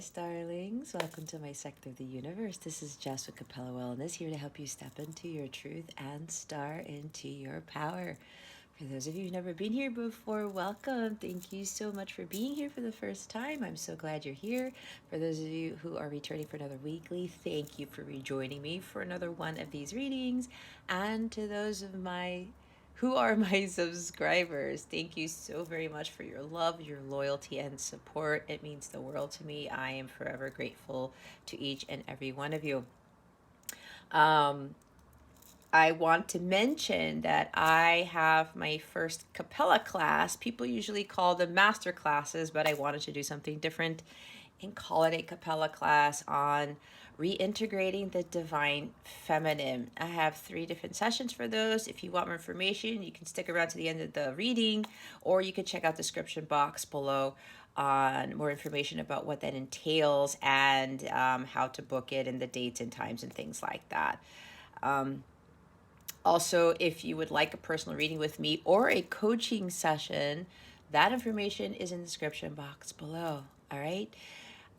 Taurus, darlings. Welcome to my sector of the universe. This is Jess with Capella Wellness, here to help you step into your truth and star into your power. For those of you who've never been here before, welcome. Thank you so much for being here for the first time. I'm so glad you're here. For those of you who are returning for another weekly, thank you for rejoining me for another one of these readings. And to those of who are my subscribers, thank you so very much for your love, your loyalty, and support. It means the world to me. I am forever grateful to each and every one of you. I want to mention that I have my first Capella class. People usually call them master classes, but I wanted to do something different and call it a Capella class on reintegrating the divine feminine. I have 3 different sessions for those. If you want more information, you can stick around to the end of the reading, or you can check out the description box below on more information about what that entails and how to book it and the dates and times and things like that. Also, if you would like a personal reading with me or a coaching session, that information is in the description box below. All right.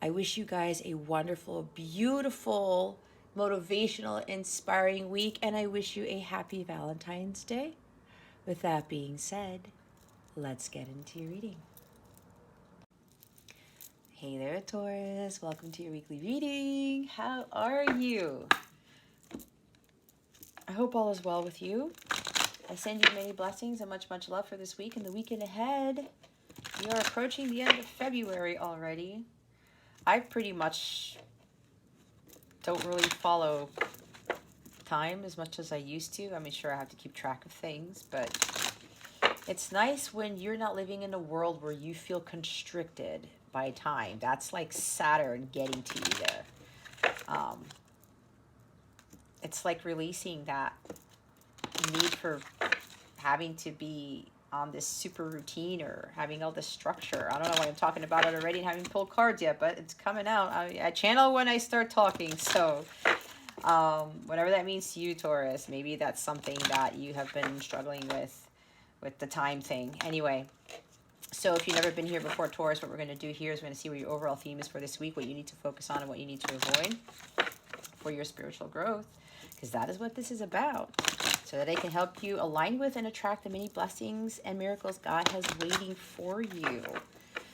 I wish you guys a wonderful, beautiful, motivational, inspiring week, and I wish you a happy Valentine's Day. With that being said, let's get into your reading. Hey there, Taurus. Welcome to your weekly reading. How are you? I hope all is well with you. I send you many blessings and much, much love for this week and the weekend ahead. We are approaching the end of February already. I pretty much don't really follow time as much as I used to. I mean, sure, I have to keep track of things, but it's nice when you're not living in a world where you feel constricted by time. That's like Saturn getting to you there. It's like releasing that need for having to be on this super routine or having all this structure. I don't know why I'm talking about it already and haven't pulled cards yet, but it's coming out. I channel when I start talking. So whatever that means to you, Taurus, maybe that's something that you have been struggling with the time thing. Anyway, so if you've never been here before, Taurus, what we're going to do here is we're going to see what your overall theme is for this week, what you need to focus on and what you need to avoid for your spiritual growth, because that is what this is about. So that I can help you align with and attract the many blessings and miracles God has waiting for you.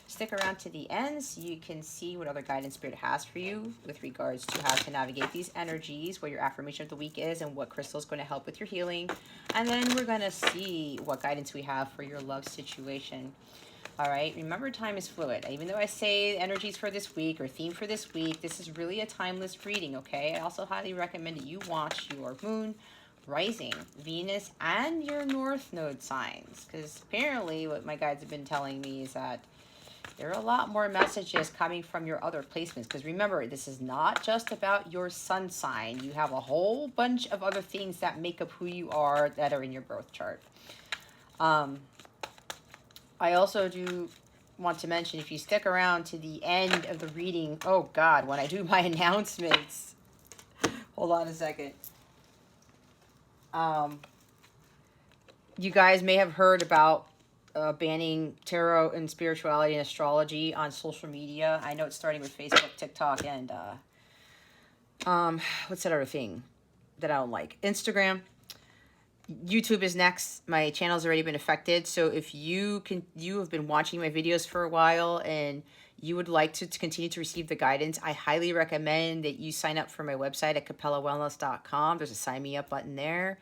Stick around to the end so you can see what other guidance Spirit has for you with regards to how to navigate these energies, what your affirmation of the week is, and what crystal is going to help with your healing. And then we're going to see what guidance we have for your love situation. All right, remember, time is fluid. Even though I say energies for this week or theme for this week, this is really a timeless reading, okay? I also highly recommend that you watch your moon, rising, Venus, and your North Node signs, because apparently what my guides have been telling me is that there are a lot more messages coming from your other placements, because remember, this is not just about your sun sign. You have a whole bunch of other things that make up who you are that are in your birth chart. I also do want to mention, if you stick around to the end of the reading, oh God, when I do my announcements, hold on a second. You guys may have heard about banning tarot and spirituality and astrology on social media. I know it's starting with Facebook, TikTok, and what's that other thing that I don't like? Instagram. YouTube is next. My channel's already been affected. So if you have been watching my videos for a while and you would like to continue to receive the guidance, I highly recommend that you sign up for my website at capellawellness.com. There's a sign me up button there.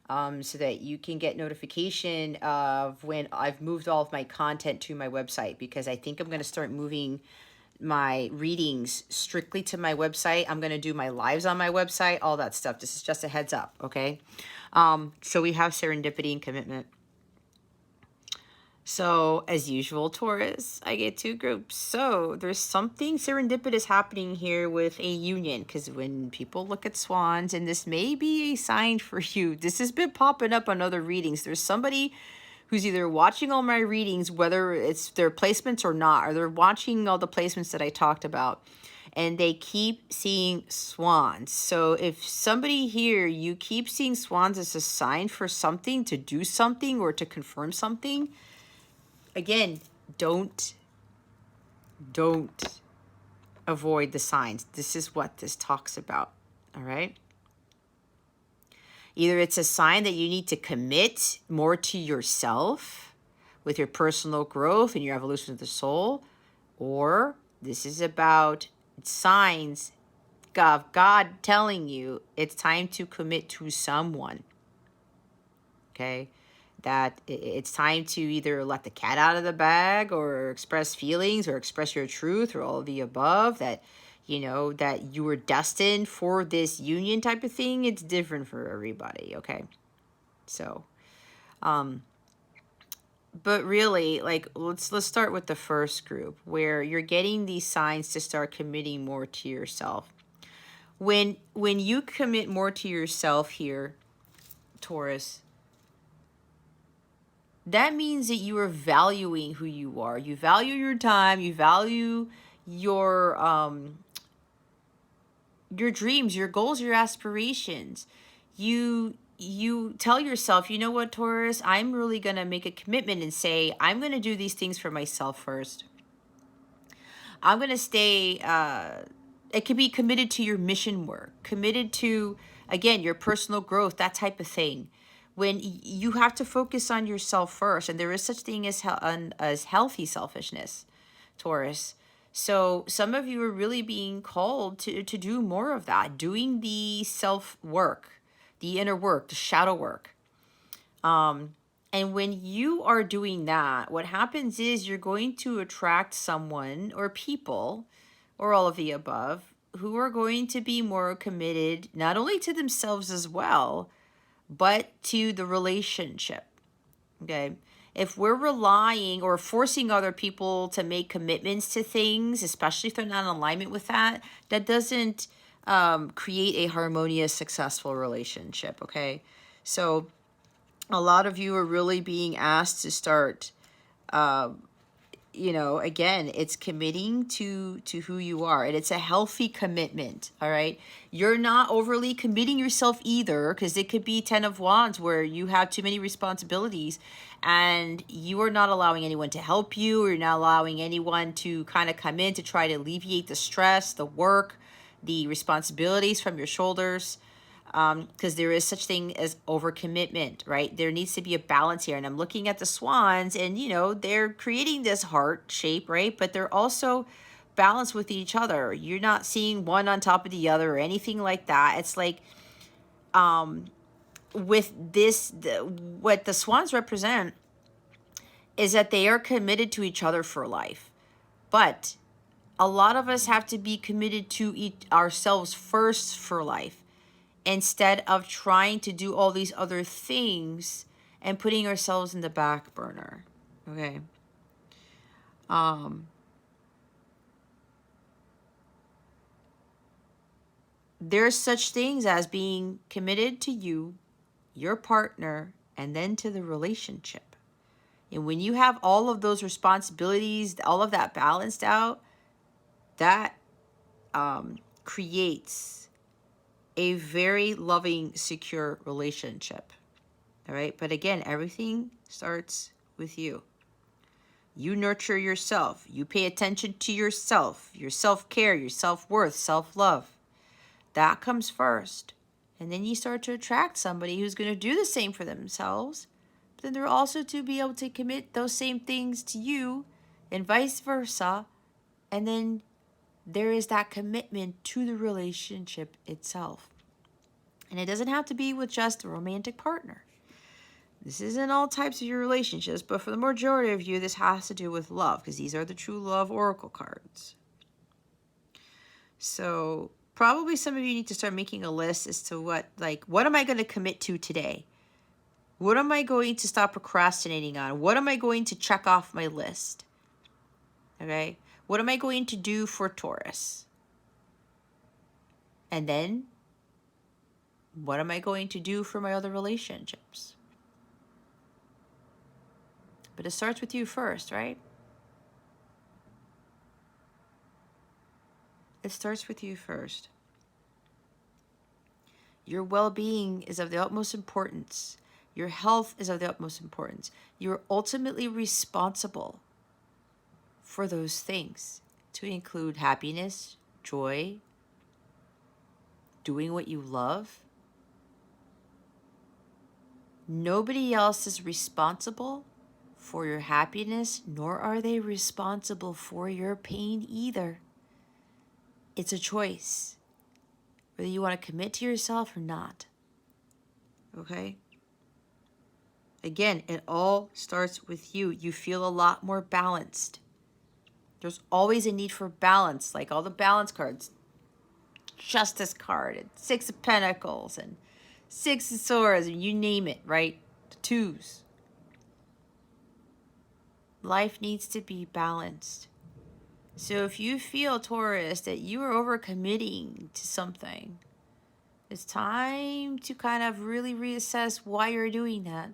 So that you can get notification of when I've moved all of my content to my website, because I think I'm going to start moving my readings strictly to my website. I'm going to do my lives on my website, all that stuff. This is just a heads up, okay? So we have Serendipity and Commitment. So, as usual, Taurus, I get 2 groups. So, there's something serendipitous happening here with a union. Because when people look at swans, and this may be a sign for you, this has been popping up on other readings. There's somebody who's either watching all my readings, whether it's their placements or not, or they're watching all the placements that I talked about, and they keep seeing swans. So if somebody here, you keep seeing swans as a sign for something, to do something or to confirm something, again, don't avoid the signs. This is what this talks about, all right? Either it's a sign that you need to commit more to yourself with your personal growth and your evolution of the soul, or this is about signs of God telling you it's time to commit to someone, okay? That it's time to either let the cat out of the bag or express feelings or express your truth or all of the above, that, you know, that you were destined for this union type of thing. It's different for everybody, okay? So, but really, like, let's start with the first group where you're getting these signs to start committing more to yourself. When you commit more to yourself here, Taurus, that means that you are valuing who you are. You value your time. You value your dreams, your goals, your aspirations. You tell yourself, you know what, Taurus, I'm really going to make a commitment and say, I'm going to do these things for myself first. I'm going to stay, it could be committed to your mission work, committed to, again, your personal growth, that type of thing. When you have to focus on yourself first, and there is such thing as healthy selfishness, Taurus. So some of you are really being called to do more of that, doing the self work, the inner work, the shadow work. And when you are doing that, what happens is you're going to attract someone or people or all of the above who are going to be more committed, not only to themselves as well, but to the relationship, okay? If we're relying or forcing other people to make commitments to things, especially if they're not in alignment with that, that doesn't create a harmonious, successful relationship, okay? So a lot of you are really being asked to start, you know, again, it's committing to who you are, and it's a healthy commitment, all right? You're not overly committing yourself either, because it could be 10 of Wands where you have too many responsibilities and you are not allowing anyone to help you, or you're not allowing anyone to kind of come in to try to alleviate the stress, the work, the responsibilities from your shoulders. Because there is such thing as overcommitment, right? There needs to be a balance here. And I'm looking at the swans, and, you know, they're creating this heart shape, right? But they're also balanced with each other. You're not seeing one on top of the other or anything like that. It's like, with this, what the swans represent is that they are committed to each other for life. But a lot of us have to be committed to ourselves first for life, instead of trying to do all these other things and putting ourselves in the back burner, okay? There's such things as being committed to you, your partner, and then to the relationship. And when you have all of those responsibilities, all of that balanced out, that creates a very loving, secure relationship. All right. But again, everything starts with you. You nurture yourself. You pay attention to yourself, your self-care, your self-worth, self-love. That comes first. And then you start to attract somebody who's going to do the same for themselves. But then they're also to be able to commit those same things to you, and vice versa. And then there is that commitment to the relationship itself. And it doesn't have to be with just a romantic partner. This is in all types of your relationships, but for the majority of you, this has to do with love, because these are the true love oracle cards. So probably some of you need to start making a list as to what am I going to commit to today? What am I going to stop procrastinating on? What am I going to check off my list? Okay? What am I going to do for Taurus? And then, what am I going to do for my other relationships? But it starts with you first, right? It starts with you first. Your well-being is of the utmost importance. Your health is of the utmost importance. You're ultimately responsible for those things. to include happiness, joy, doing what you love. Nobody else is responsible for your happiness, nor are they responsible for your pain either. It's a choice, whether you want to commit to yourself or not. Okay? Again, it all starts with you. You feel a lot more balanced. There's always a need for balance, like all the balance cards. Justice card, and Six of Pentacles, and Six of Swords, and you name it, right? The twos. Life needs to be balanced. So if you feel, Taurus, that you are overcommitting to something, it's time to kind of really reassess why you're doing that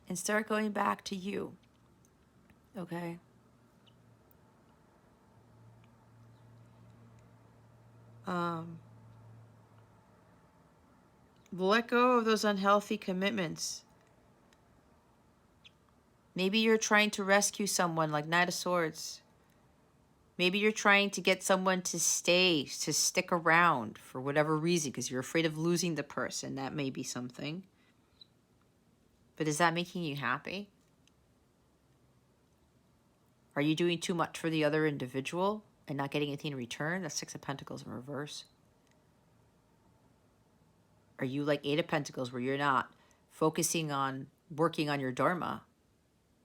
and start going back to you. Okay? Let go of those unhealthy commitments. Maybe you're trying to rescue someone, like Knight of Swords. Maybe you're trying to get someone to stay, to stick around for whatever reason, because you're afraid of losing the person. That may be something. But is that making you happy? Are you doing too much for the other individual and not getting anything in return? That's Six of Pentacles in reverse. Are you like Eight of Pentacles, where you're not focusing on working on your dharma,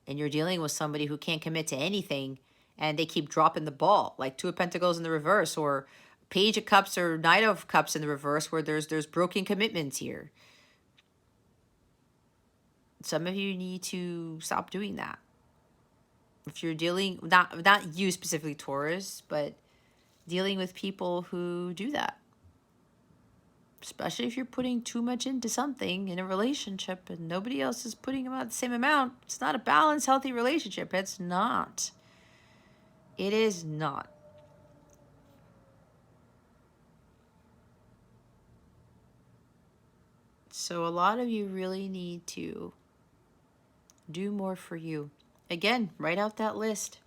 and you're dealing with somebody who can't commit to anything and they keep dropping the ball, like Two of Pentacles in the reverse, or Page of Cups or Knight of Cups in the reverse, where there's broken commitments here. Some of you need to stop doing that. If you're dealing, not you specifically, Taurus, but dealing with people who do that. Especially if you're putting too much into something in a relationship and nobody else is putting about the same amount. It's not a balanced, healthy relationship. It's not. It is not. So a lot of you really need to do more for you. Again, write out that list.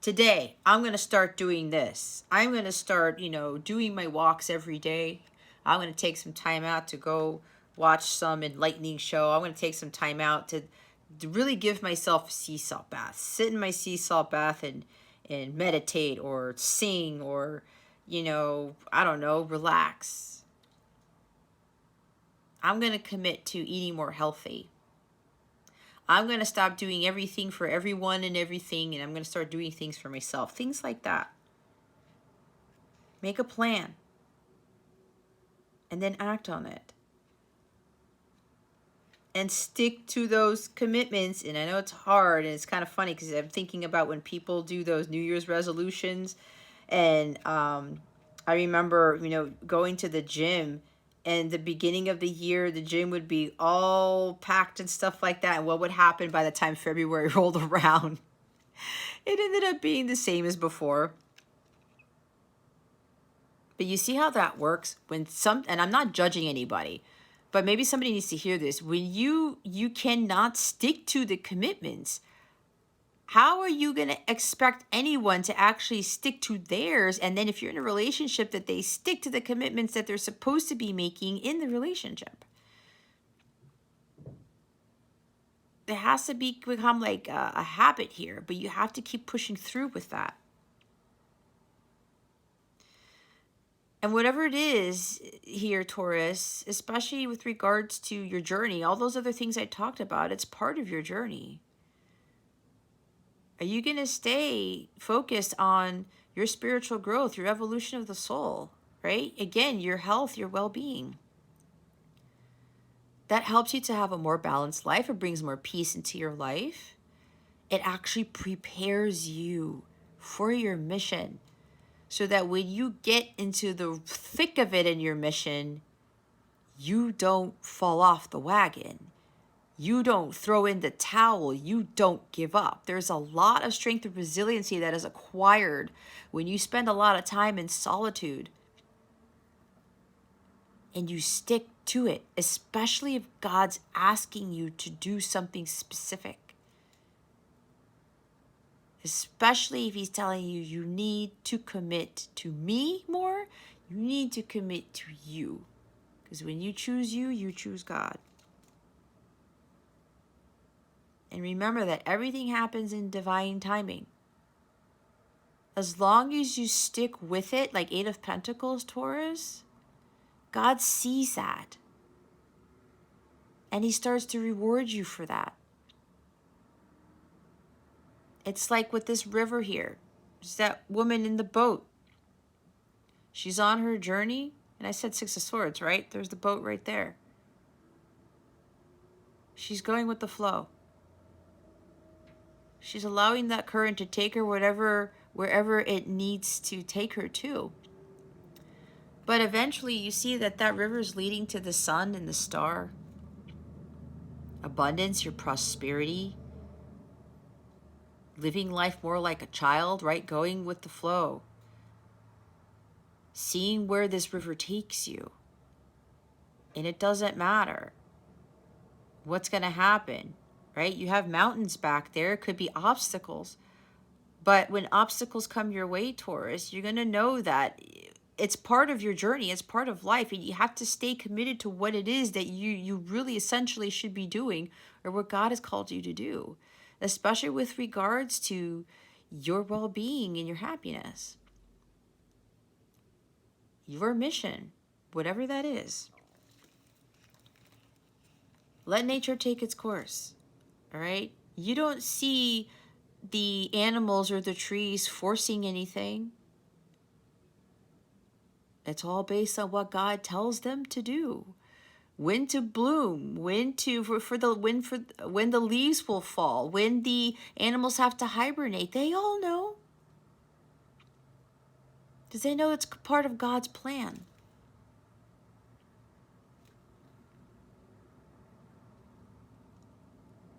Today, I'm going to start doing this. I'm going to start, doing my walks every day. I'm going to take some time out to go watch some enlightening show. I'm going to take some time out to really give myself a sea salt bath. Sit in my sea salt bath and meditate or sing or, I don't know, relax. I'm going to commit to eating more healthy. I'm going to stop doing everything for everyone and everything, and I'm going to start doing things for myself. Things like that. Make a plan. And then act on it. And stick to those commitments. And I know it's hard, and it's kind of funny because I'm thinking about when people do those New Year's resolutions. And I remember, going to the gym. And the beginning of the year, the gym would be all packed and stuff like that. And what would happen by the time February rolled around? It ended up being the same as before. But you see how that works? And I'm not judging anybody, but maybe somebody needs to hear this. When you cannot stick to the commitments, how are you going to expect anyone to actually stick to theirs? And then if you're in a relationship, that they stick to the commitments that they're supposed to be making in the relationship. There has to become like a habit here, but you have to keep pushing through with that. And whatever it is here, Taurus, especially with regards to your journey, all those other things I talked about, it's part of your journey. Are you going to stay focused on your spiritual growth, your evolution of the soul, right? Again, your health, your well-being. That helps you to have a more balanced life. It brings more peace into your life. It actually prepares you for your mission so that when you get into the thick of it in your mission, you don't fall off the wagon. You don't throw in the towel. You don't give up. There's a lot of strength and resiliency that is acquired when you spend a lot of time in solitude and you stick to it, especially if God's asking you to do something specific. Especially if he's telling you, you need to commit to me more. You need to commit to you. Because when you choose you, you choose God. And remember that everything happens in divine timing. As long as you stick with it, like Eight of Pentacles, Taurus, God sees that. And he starts to reward you for that. It's like with this river here. There's that woman in the boat. She's on her journey. And I said Six of Swords, right? There's the boat right there. She's going with the flow. She's allowing that current to take her wherever it needs to take her to. But eventually you see that river is leading to the sun and the star. Abundance, your prosperity. Living life more like a child, right? Going with the flow. Seeing where this river takes you. And it doesn't matter what's going to happen, right? You have mountains back there. It could be obstacles. But when obstacles come your way, Taurus, you're going to know that it's part of your journey. It's part of life. And you have to stay committed to what it is that you really essentially should be doing, or what God has called you to do, especially with regards to your well-being and your happiness. Your mission, whatever that is. Let nature take its course, all right? You don't see the animals or the trees forcing anything. It's all based on what God tells them to do. When to bloom, when the leaves will fall, when the animals have to hibernate. They all know. Because they know it's part of God's plan.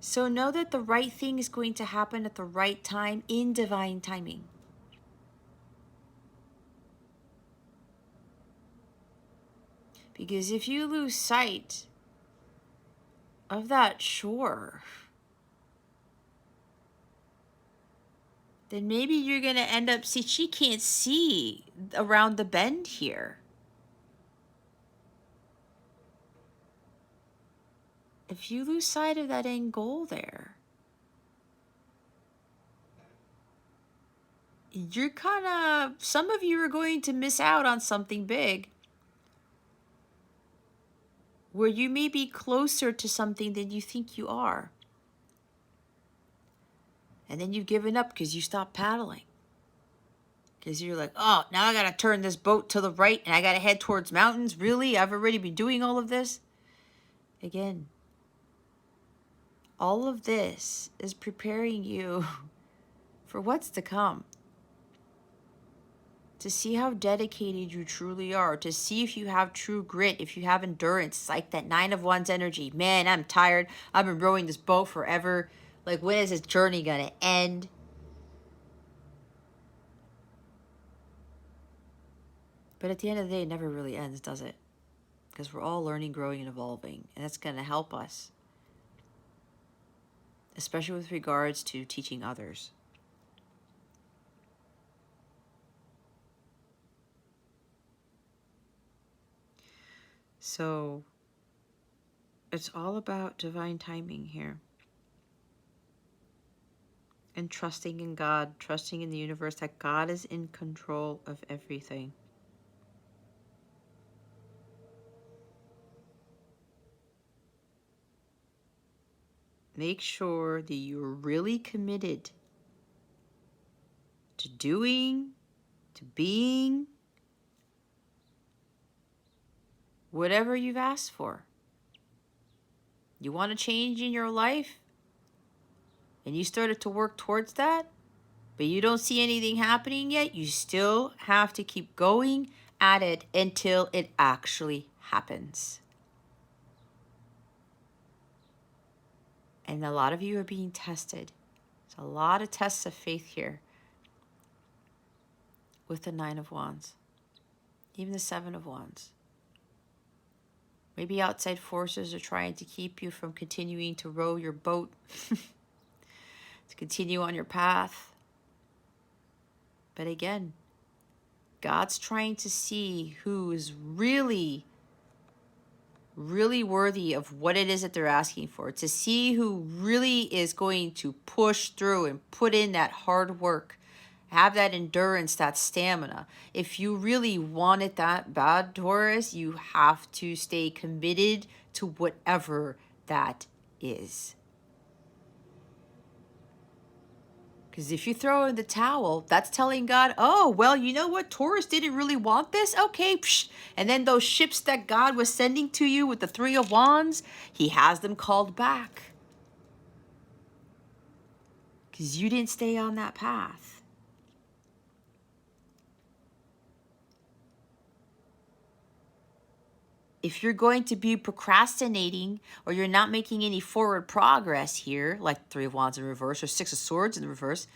So know that the right thing is going to happen at the right time in divine timing. Because if you lose sight of that shore, then maybe you're going to end up, she can't see around the bend here. If you lose sight of that end goal there, you're some of you are going to miss out on something big, where you may be closer to something than you think you are. And then you've given up because you stopped paddling. Because you're like, oh, now I got to turn this boat to the right and I got to head towards mountains. Really? I've already been doing all of this? Again, all of this is preparing you for what's to come. To see how dedicated you truly are. To see if you have true grit, if you have endurance. It's like that Nine of Wands energy. Man, I'm tired. I've been rowing this boat forever. Like, when is this journey going to end? But at the end of the day, it never really ends, does it? Because we're all learning, growing, and evolving. And that's going to help us. Especially with regards to teaching others. So, it's all about divine timing here. And trusting in God, trusting in the universe, that God is in control of everything. Make sure that you're really committed to doing, to being, whatever you've asked for. You want to change in your life? And you started to work towards that, but you don't see anything happening yet, you still have to keep going at it until it actually happens. And a lot of you are being tested. There's a lot of tests of faith here with the Nine of Wands, even the Seven of Wands. Maybe outside forces are trying to keep you from continuing to row your boat, to continue on your path. But again, God's trying to see who is really, really worthy of what it is that they're asking for. To see who really is going to push through and put in that hard work. Have that endurance, that stamina. If you really want it that bad, Taurus, you have to stay committed to whatever that is. Because if you throw in the towel, that's telling God, oh, well, you know what? Taurus didn't really want this. Okay. Psh. And then those ships that God was sending to you with the 3 of Wands, he has them called back. Because you didn't stay on that path. If you're going to be procrastinating or you're not making any forward progress here, like 3 of Wands in reverse or 6 of Swords in the reverse,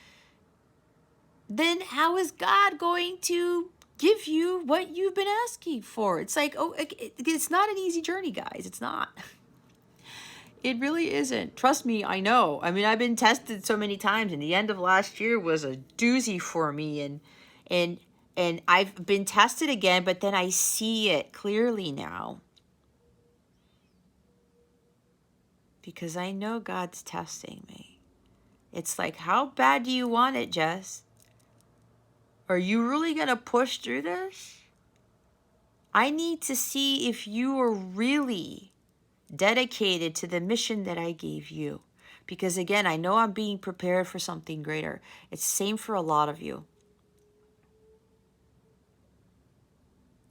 then how is God going to give you what you've been asking for? It's like, oh, it's not an easy journey, guys. It's not. It really isn't. Trust me, I know. I mean, I've been tested so many times, and the end of last year was a doozy for me, and I've been tested again, but then I see it clearly now. Because I know God's testing me. It's like, how bad do you want it, Jess? Are you really going to push through this? I need to see if you are really dedicated to the mission that I gave you. Because again, I know I'm being prepared for something greater. It's the same for a lot of you.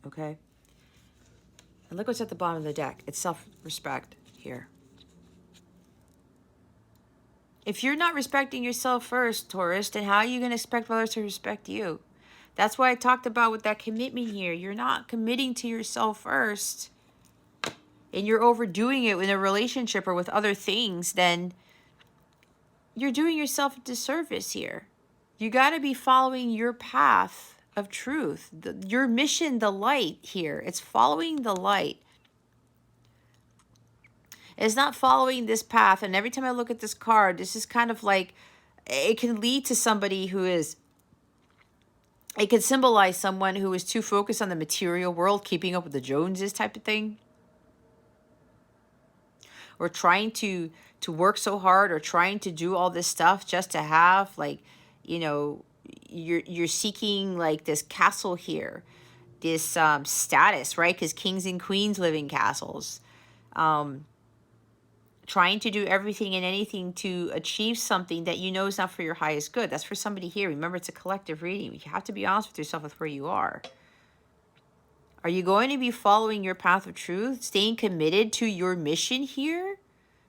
Okay? And look what's at the bottom of the deck. It's self-respect here. If you're not respecting yourself first, Taurus, then how are you going to expect others to respect you? That's why I talked about with that commitment here. You're not committing to yourself first, and you're overdoing it in a relationship or with other things, then you're doing yourself a disservice here. You got to be following your path of truth. Your mission, the light here. It's following the light. It's not following this path. And every time I look at this card, this is kind of like, it can lead to somebody who is, it can symbolize someone who is too focused on the material world, keeping up with the Joneses type of thing. Or trying to work so hard, or trying to do all this stuff just to have, like, you know, you're seeking like this castle here, this status, right? Because kings and queens live in castles. Trying to do everything and anything to achieve something that you know is not for your highest good. That's for somebody here. Remember, it's a collective reading. You have to be honest with yourself with where you are. Are you going to be following your path of truth, staying committed to your mission here?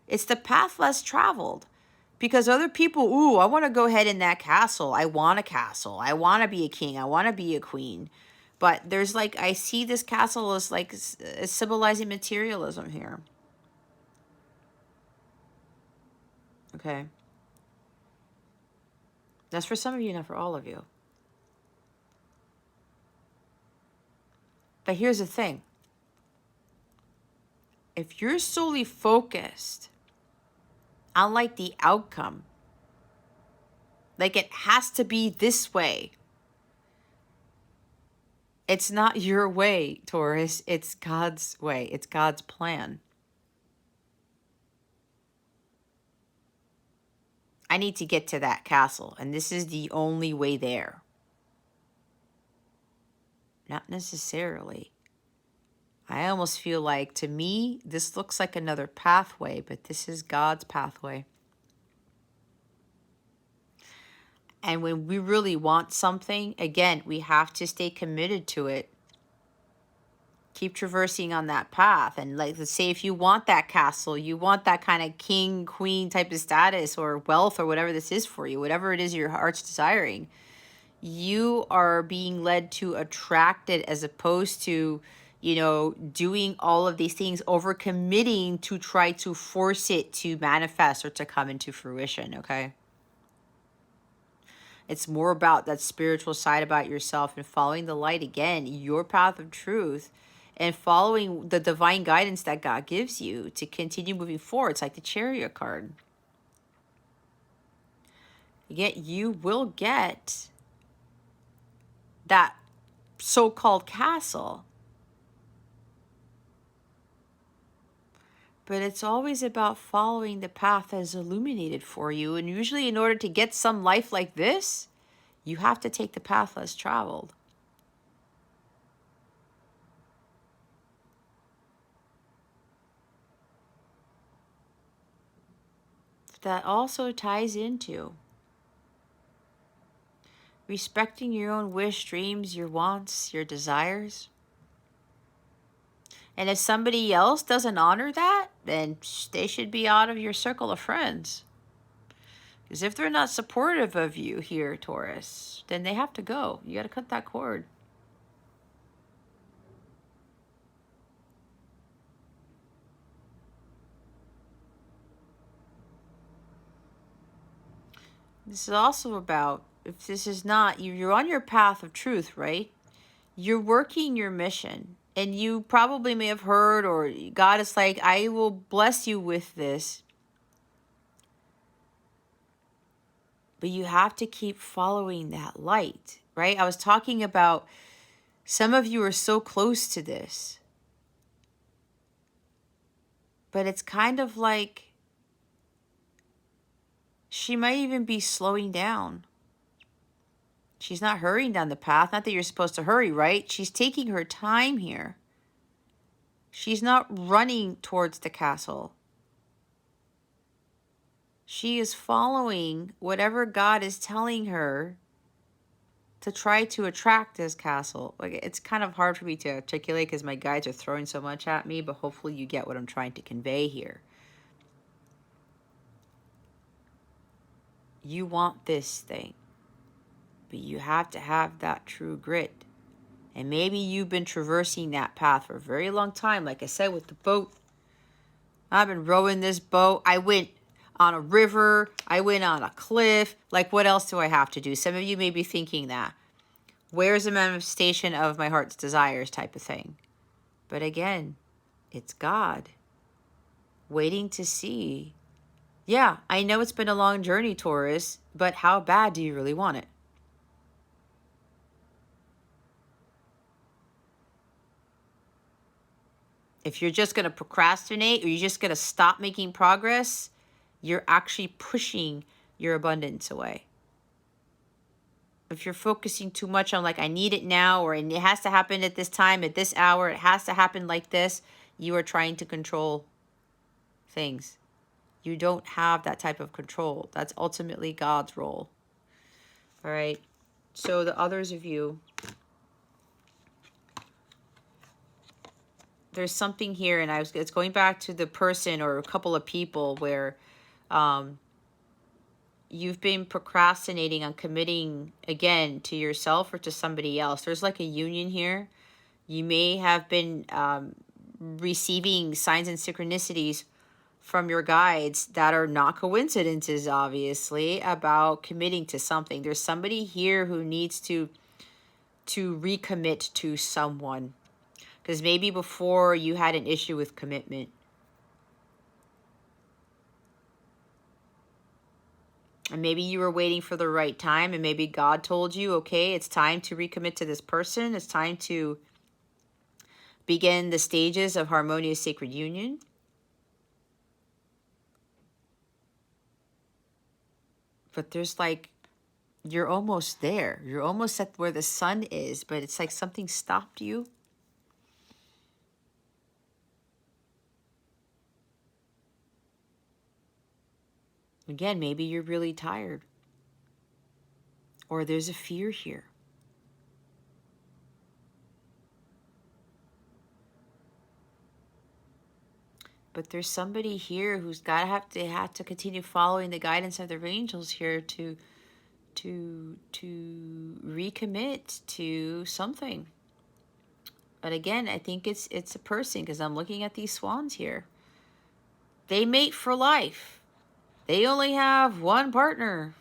It's the path less traveled. Because other people, ooh, I want to go ahead in that castle. I want a castle. I want to be a king. I want to be a queen. But there's like, I see this castle as like symbolizing materialism here. Okay. That's for some of you, not for all of you. But here's the thing. If you're solely focused on like the outcome, like it has to be this way, it's not your way, Taurus. It's God's way. It's God's plan. I need to get to that castle, and this is the only way there. Not necessarily. I almost feel like, to me, this looks like another pathway, but this is God's pathway. And when we really want something, again, we have to stay committed to it. Keep traversing on that path. And like, let's say if you want that castle, you want that kind of king, queen type of status or wealth or whatever this is for you, whatever it is your heart's desiring, you are being led to attract it, as opposed to, you know, doing all of these things, overcommitting to try to force it to manifest or to come into fruition, okay? It's more about that spiritual side about yourself and following the light again, your path of truth, and following the divine guidance that God gives you to continue moving forward. It's like the Chariot card. Yet you will get that so-called castle. But it's always about following the path that is illuminated for you. And usually in order to get some life like this, you have to take the path less traveled. That also ties into respecting your own wish, dreams, your wants, your desires. And if somebody else doesn't honor that, then they should be out of your circle of friends. Because if they're not supportive of you here, Taurus, then they have to go. You got to cut that cord. This is also about, if this is not, you're on your path of truth, right? You're working your mission. And you probably may have heard, or God is like, I will bless you with this. But you have to keep following that light, right? I was talking about some of you are so close to this. But it's kind of like she might even be slowing down. She's not hurrying down the path. Not that you're supposed to hurry, right? She's taking her time here. She's not running towards the castle. She is following whatever God is telling her to try to attract this castle. Like, it's kind of hard for me to articulate because my guides are throwing so much at me, but hopefully you get what I'm trying to convey here. You want this thing, but you have to have that true grit. And maybe you've been traversing that path for a very long time. Like I said, with the boat, I've been rowing this boat. I went on a river. I went on a cliff. Like, what else do I have to do? Some of you may be thinking that. Where's the manifestation of my heart's desires type of thing? But again, it's God waiting to see. Yeah, I know it's been a long journey, Taurus, but how bad do you really want it? If you're just going to procrastinate or you're just going to stop making progress, you're actually pushing your abundance away. If you're focusing too much on like, I need it now, or it has to happen at this time, at this hour, it has to happen like this, you are trying to control things. You don't have that type of control. That's ultimately God's role. All right. So the others of you, there's something here, and it's going back to the person or a couple of people where you've been procrastinating on committing again to yourself or to somebody else. There's like a union here. You may have been receiving signs and synchronicities from your guides that are not coincidences, obviously, about committing to something. There's somebody here who needs to recommit to someone. Because maybe before you had an issue with commitment. And maybe you were waiting for the right time, and maybe God told you, okay, it's time to recommit to this person. It's time to begin the stages of harmonious sacred union. But there's like, you're almost there. You're almost at where the sun is, but it's like something stopped you. Again, maybe you're really tired. Or there's a fear here. But there's somebody here who's got to have to continue following the guidance of their angels here to recommit to something. But again, I think it's a person, because I'm looking at these swans here. They mate for life. They only have one partner.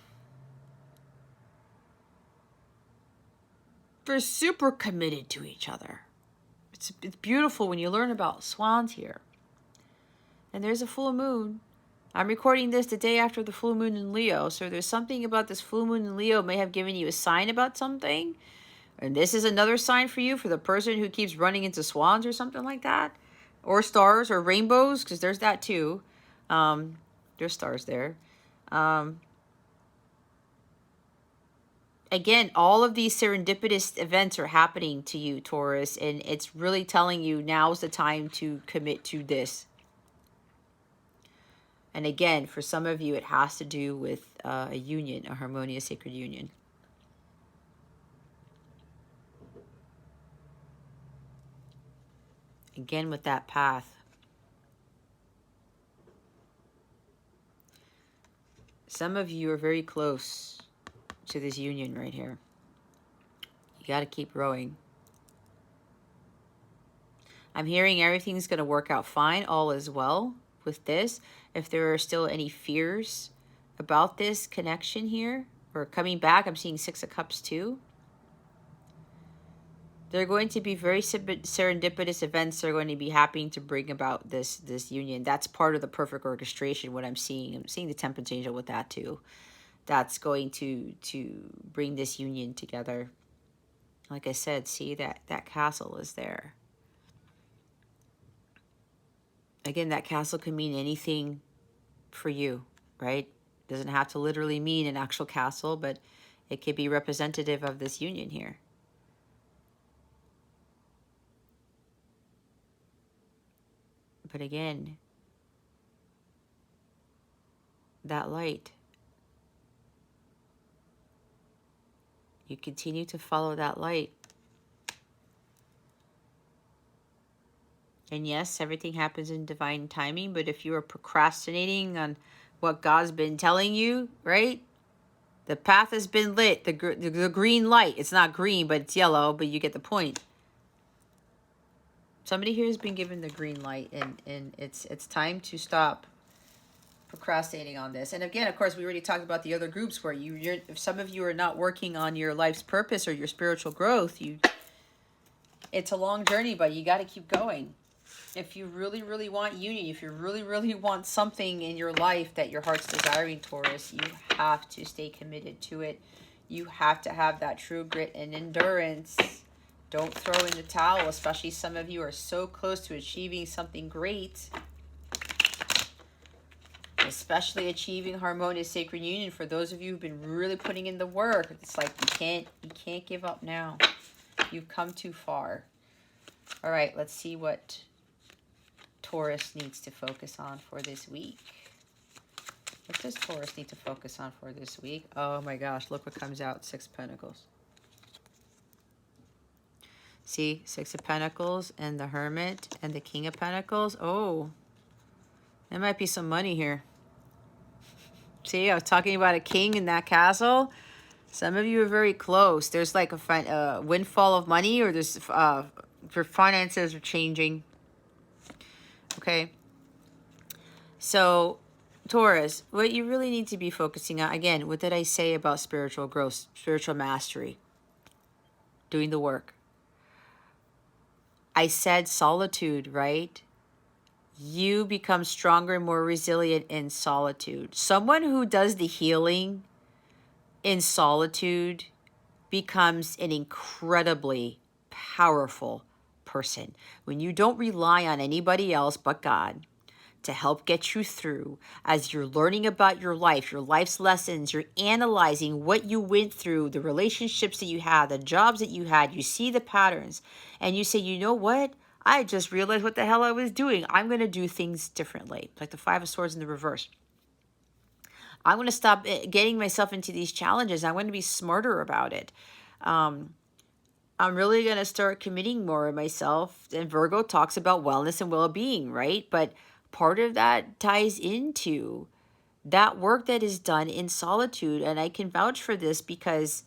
They're super committed to each other. It's beautiful when you learn about swans here. And there's a full moon. I'm recording this the day after the full moon in Leo. So there's something about this full moon in Leo may have given you a sign about something. And this is another sign for you, for the person who keeps running into swans or something like that. Or stars or rainbows, because there's that too. There's stars there. Again, all of these serendipitous events are happening to you, Taurus, and it's really telling you now's the time to commit to this. And again, for some of you, it has to do with a union, a harmonious sacred union. Again, with that path. Some of you are very close to this union right here. You got to keep rowing. I'm hearing everything's going to work out fine, all is well with this. If there are still any fears about this connection here or coming back, I'm seeing Six of Cups too. There are going to be very serendipitous events that are going to be happening to bring about this union. That's part of the perfect orchestration, what I'm seeing. I'm seeing the Temperance Angel with that too. That's going to bring this union together. Like I said, see that castle is there. Again, that castle can mean anything for you, right? Doesn't have to literally mean an actual castle, but it could be representative of this union here. But again, that light, you continue to follow that light. And yes, everything happens in divine timing, but if you are procrastinating on what God's been telling you, right? The path has been lit, the green light. It's not green, but it's yellow, but you get the point. Somebody here has been given the green light, and it's time to stop procrastinating on this. And again, of course, we already talked about the other groups where if some of you are not working on your life's purpose or your spiritual growth, it's a long journey, but you got to keep going. If you really, really want union, if you really, really want something in your life that your heart's desiring, Taurus, you have to stay committed to it. You have to have that true grit and endurance. Don't throw in the towel, especially some of you are so close to achieving something great. Especially achieving harmonious sacred union. For those of you who've been really putting in the work, it's like you can't give up now. You've come too far. All right, let's see what Taurus needs to focus on for this week. What does Taurus need to focus on for this week? Oh my gosh, look what comes out. Six of Pentacles. See, Six of Pentacles and the Hermit and the King of Pentacles. Oh, there might be some money here. See, I was talking about a king in that castle. Some of you are very close. There's like a windfall of money, or there's your finances are changing. Okay. So, Taurus, what you really need to be focusing on, again, what did I say about spiritual growth, spiritual mastery, doing the work? I said solitude, right? You become stronger and more resilient in solitude. Someone who does the healing in solitude becomes an incredibly powerful person. When you don't rely on anybody else but God to help get you through, as you're learning about your life, your life's lessons, you're analyzing what you went through, the relationships that you had, the jobs that you had, you see the patterns, and you say, you know what? I just realized what the hell I was doing. I'm going to do things differently. Like the Five of Swords in the reverse. I'm going to stop getting myself into these challenges. I'm going to be smarter about it. I'm really going to start committing more of myself. And Virgo talks about wellness and well-being, right? But part of that ties into that work that is done in solitude. And I can vouch for this because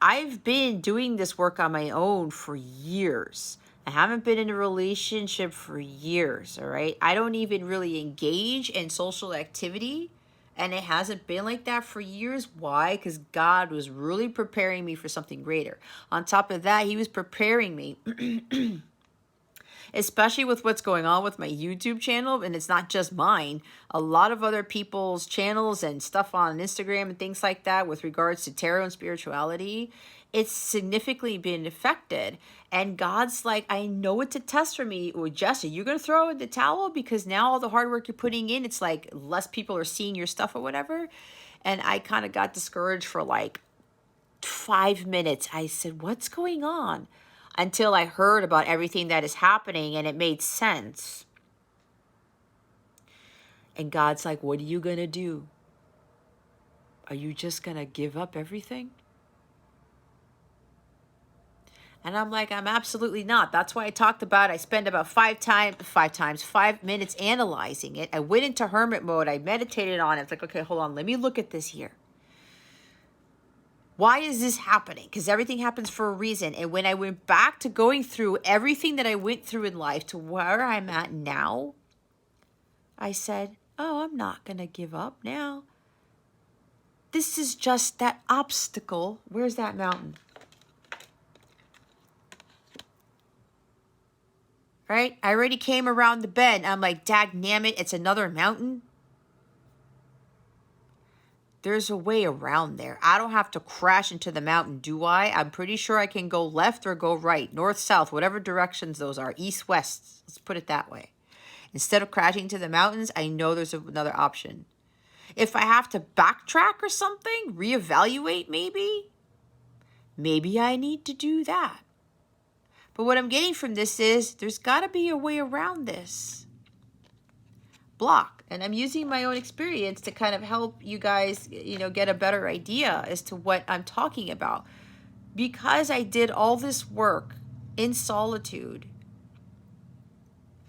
I've been doing this work on my own for years. I haven't been in a relationship for years, all right? I don't even really engage in social activity, and it hasn't been like that for years. Why? Because God was really preparing me for something greater. On top of that, he was preparing me, especially with what's going on with my YouTube channel, and it's not just mine. A lot of other people's channels and stuff on Instagram and things like that with regards to tarot and spirituality. it's significantly been affected. And God's like, I know it's a test for me. Well, Jesse, you're going to throw in the towel because now all the hard work you're putting in, it's like less people are seeing your stuff or whatever. And I kind of got discouraged for like 5 minutes. I said, what's going on? Until I heard about everything that is happening and it made sense. And God's like, what are you going to do? Are you just going to give up everything? And I'm like, I'm absolutely not. That's why I talked about, I spent about 5 minutes analyzing it. I went into hermit mode. I meditated on it. It's like, okay, hold on. Let me look at this here. Why is this happening? Because everything happens for a reason. And when I went back to going through everything that I went through in life to where I'm at now, I said, oh, I'm not going to give up now. This is just that obstacle. Where's that mountain? Right? I already came around the bend. I'm like, dagnammit, it's another mountain. There's a way around there. I don't have to crash into the mountain, do I? I'm pretty sure I can go left or go right, north, south, whatever directions those are, east, west. Let's put it that way. Instead of crashing to the mountains, I know there's another option. If I have to backtrack or something, reevaluate maybe I need to do that. But what I'm getting from this is there's got to be a way around this block. And I'm using my own experience to kind of help you guys, get a better idea as to what I'm talking about. Because I did all this work in solitude,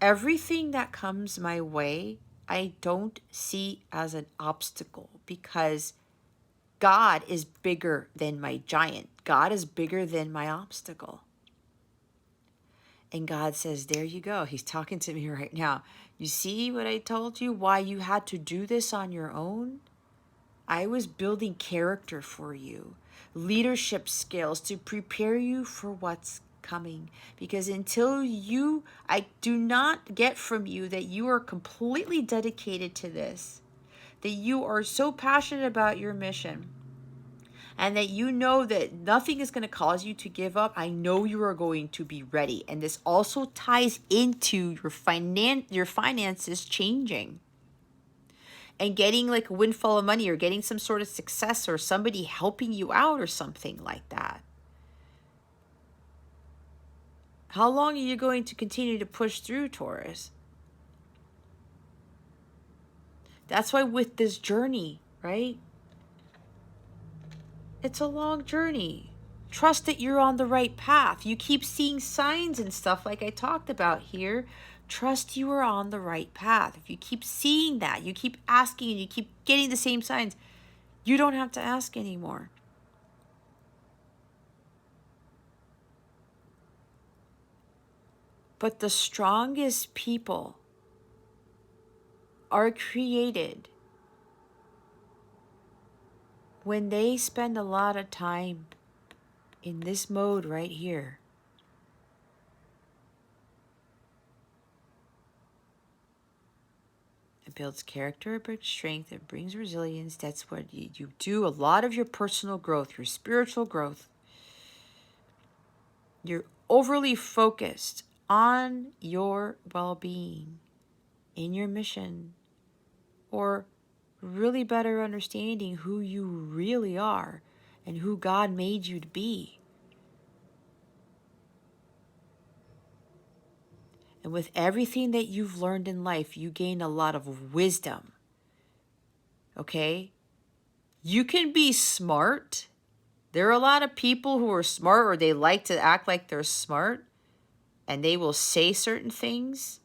everything that comes my way, I don't see as an obstacle because God is bigger than my giant. God is bigger than my obstacle. And God says, there you go. He's talking to me right now. You see what I told you? Why you had to do this on your own? I was building character for you. Leadership skills to prepare you for what's coming. Because until I do not get from you that you are completely dedicated to this. That you are so passionate about your mission. And that you know that nothing is going to cause you to give up. I know you are going to be ready. And this also ties into your finances changing. And getting like a windfall of money or getting some sort of success or somebody helping you out or something like that. How long are you going to continue to push through, Taurus? That's why with this journey, right? It's a long journey. Trust that you're on the right path. You keep seeing signs and stuff like I talked about here. Trust you are on the right path. If you keep seeing that, you keep asking and you keep getting the same signs, you don't have to ask anymore. But the strongest people are created when they spend a lot of time in this mode right here. It builds character, it brings strength, it brings resilience. That's what you do. A lot of your personal growth, your spiritual growth. You're overly focused on your well-being, in your mission, or really better understanding who you really are and who God made you to be. And with everything that you've learned in life, you gain a lot of wisdom. Okay? You can be smart. There are a lot of people who are smart or they like to act like they're smart and they will say certain things.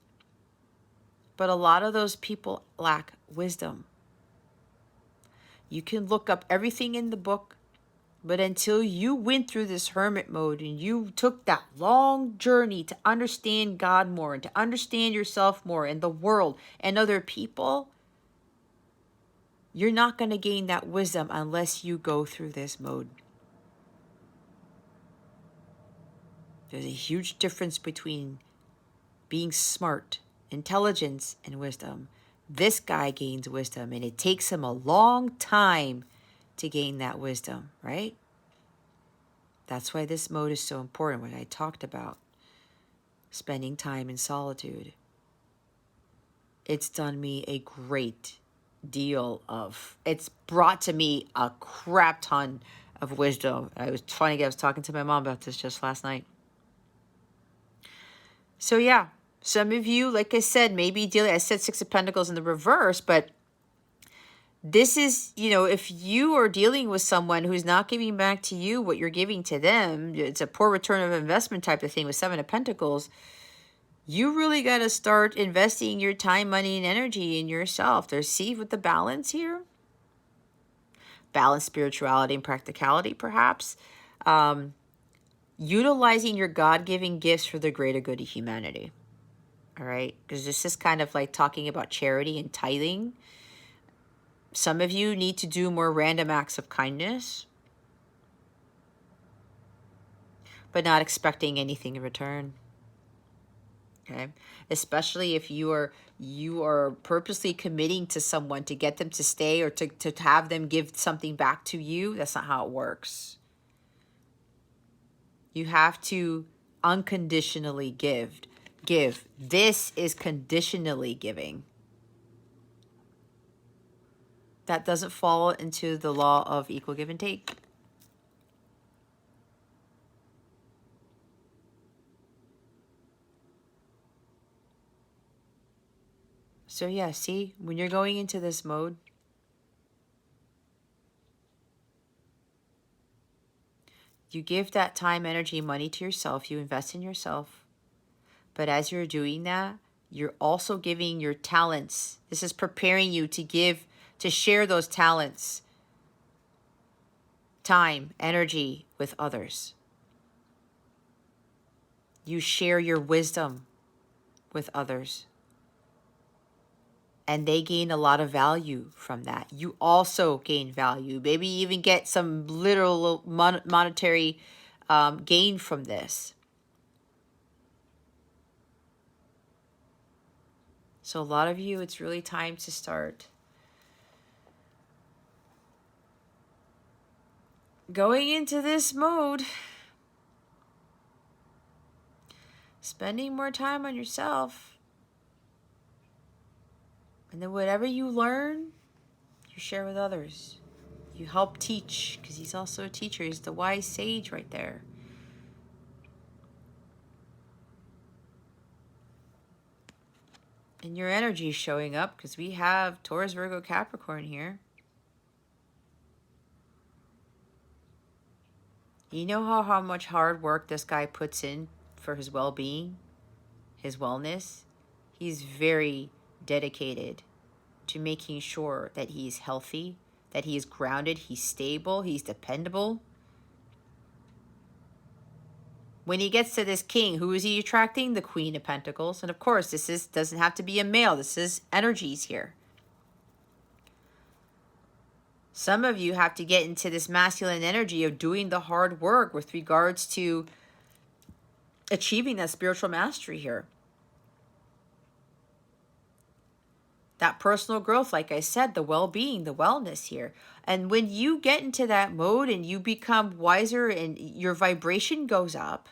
But a lot of those people lack wisdom. You can look up everything in the book, but until you went through this hermit mode and you took that long journey to understand God more and to understand yourself more and the world and other people, you're not going to gain that wisdom unless you go through this mode. There's a huge difference between being smart, intelligence, and wisdom. This guy gains wisdom, and it takes him a long time to gain that wisdom, right? That's why this mode is so important, what I talked about. Spending time in solitude. It's done me a great deal of, it's brought to me a crap ton of wisdom. I was talking to my mom about this just last night. So yeah, some of you, like I said, maybe dealing, I said Six of Pentacles in the reverse, but this is, you know, if you are dealing with someone who's not giving back to you what you're giving to them, it's a poor return of investment type of thing with Seven of Pentacles, you really got to start investing your time, money, and energy in yourself. There's, see, with the balance here, balance, spirituality, and practicality, perhaps. Utilizing your God-given gifts for the greater good of humanity. All right? Because this is kind of like talking about charity and tithing. Some of you need to do more random acts of kindness, but not expecting anything in return. Okay? Especially if you are purposely committing to someone to get them to stay or to have them give something back to you. That's not how it works. You have to unconditionally give. This is conditionally giving. That doesn't fall into the law of equal give and take. So yeah, see, when you're going into this mode, you give that time, energy, money to yourself. You invest in yourself. But as you're doing that, you're also giving your talents. This is preparing you to give, to share those talents, time, energy with others. You share your wisdom with others. And they gain a lot of value from that. You also gain value. Maybe even get some literal monetary gain from this. So a lot of you, it's really time to start going into this mode. Spending more time on yourself. And then whatever you learn, you share with others. You help teach, because he's also a teacher. He's the wise sage right there. And your energy is showing up, because we have Taurus, Virgo, Capricorn here. You know how much hard work this guy puts in for his well-being, his wellness? He's very dedicated to making sure that he's healthy, that he's grounded, he's stable, he's dependable. When he gets to this king, who is he attracting? The Queen of Pentacles. And of course, this doesn't have to be a male. This is energies here. Some of you have to get into this masculine energy of doing the hard work with regards to achieving that spiritual mastery here. That personal growth, like I said, the well-being, the wellness here. And when you get into that mode and you become wiser and your vibration goes up,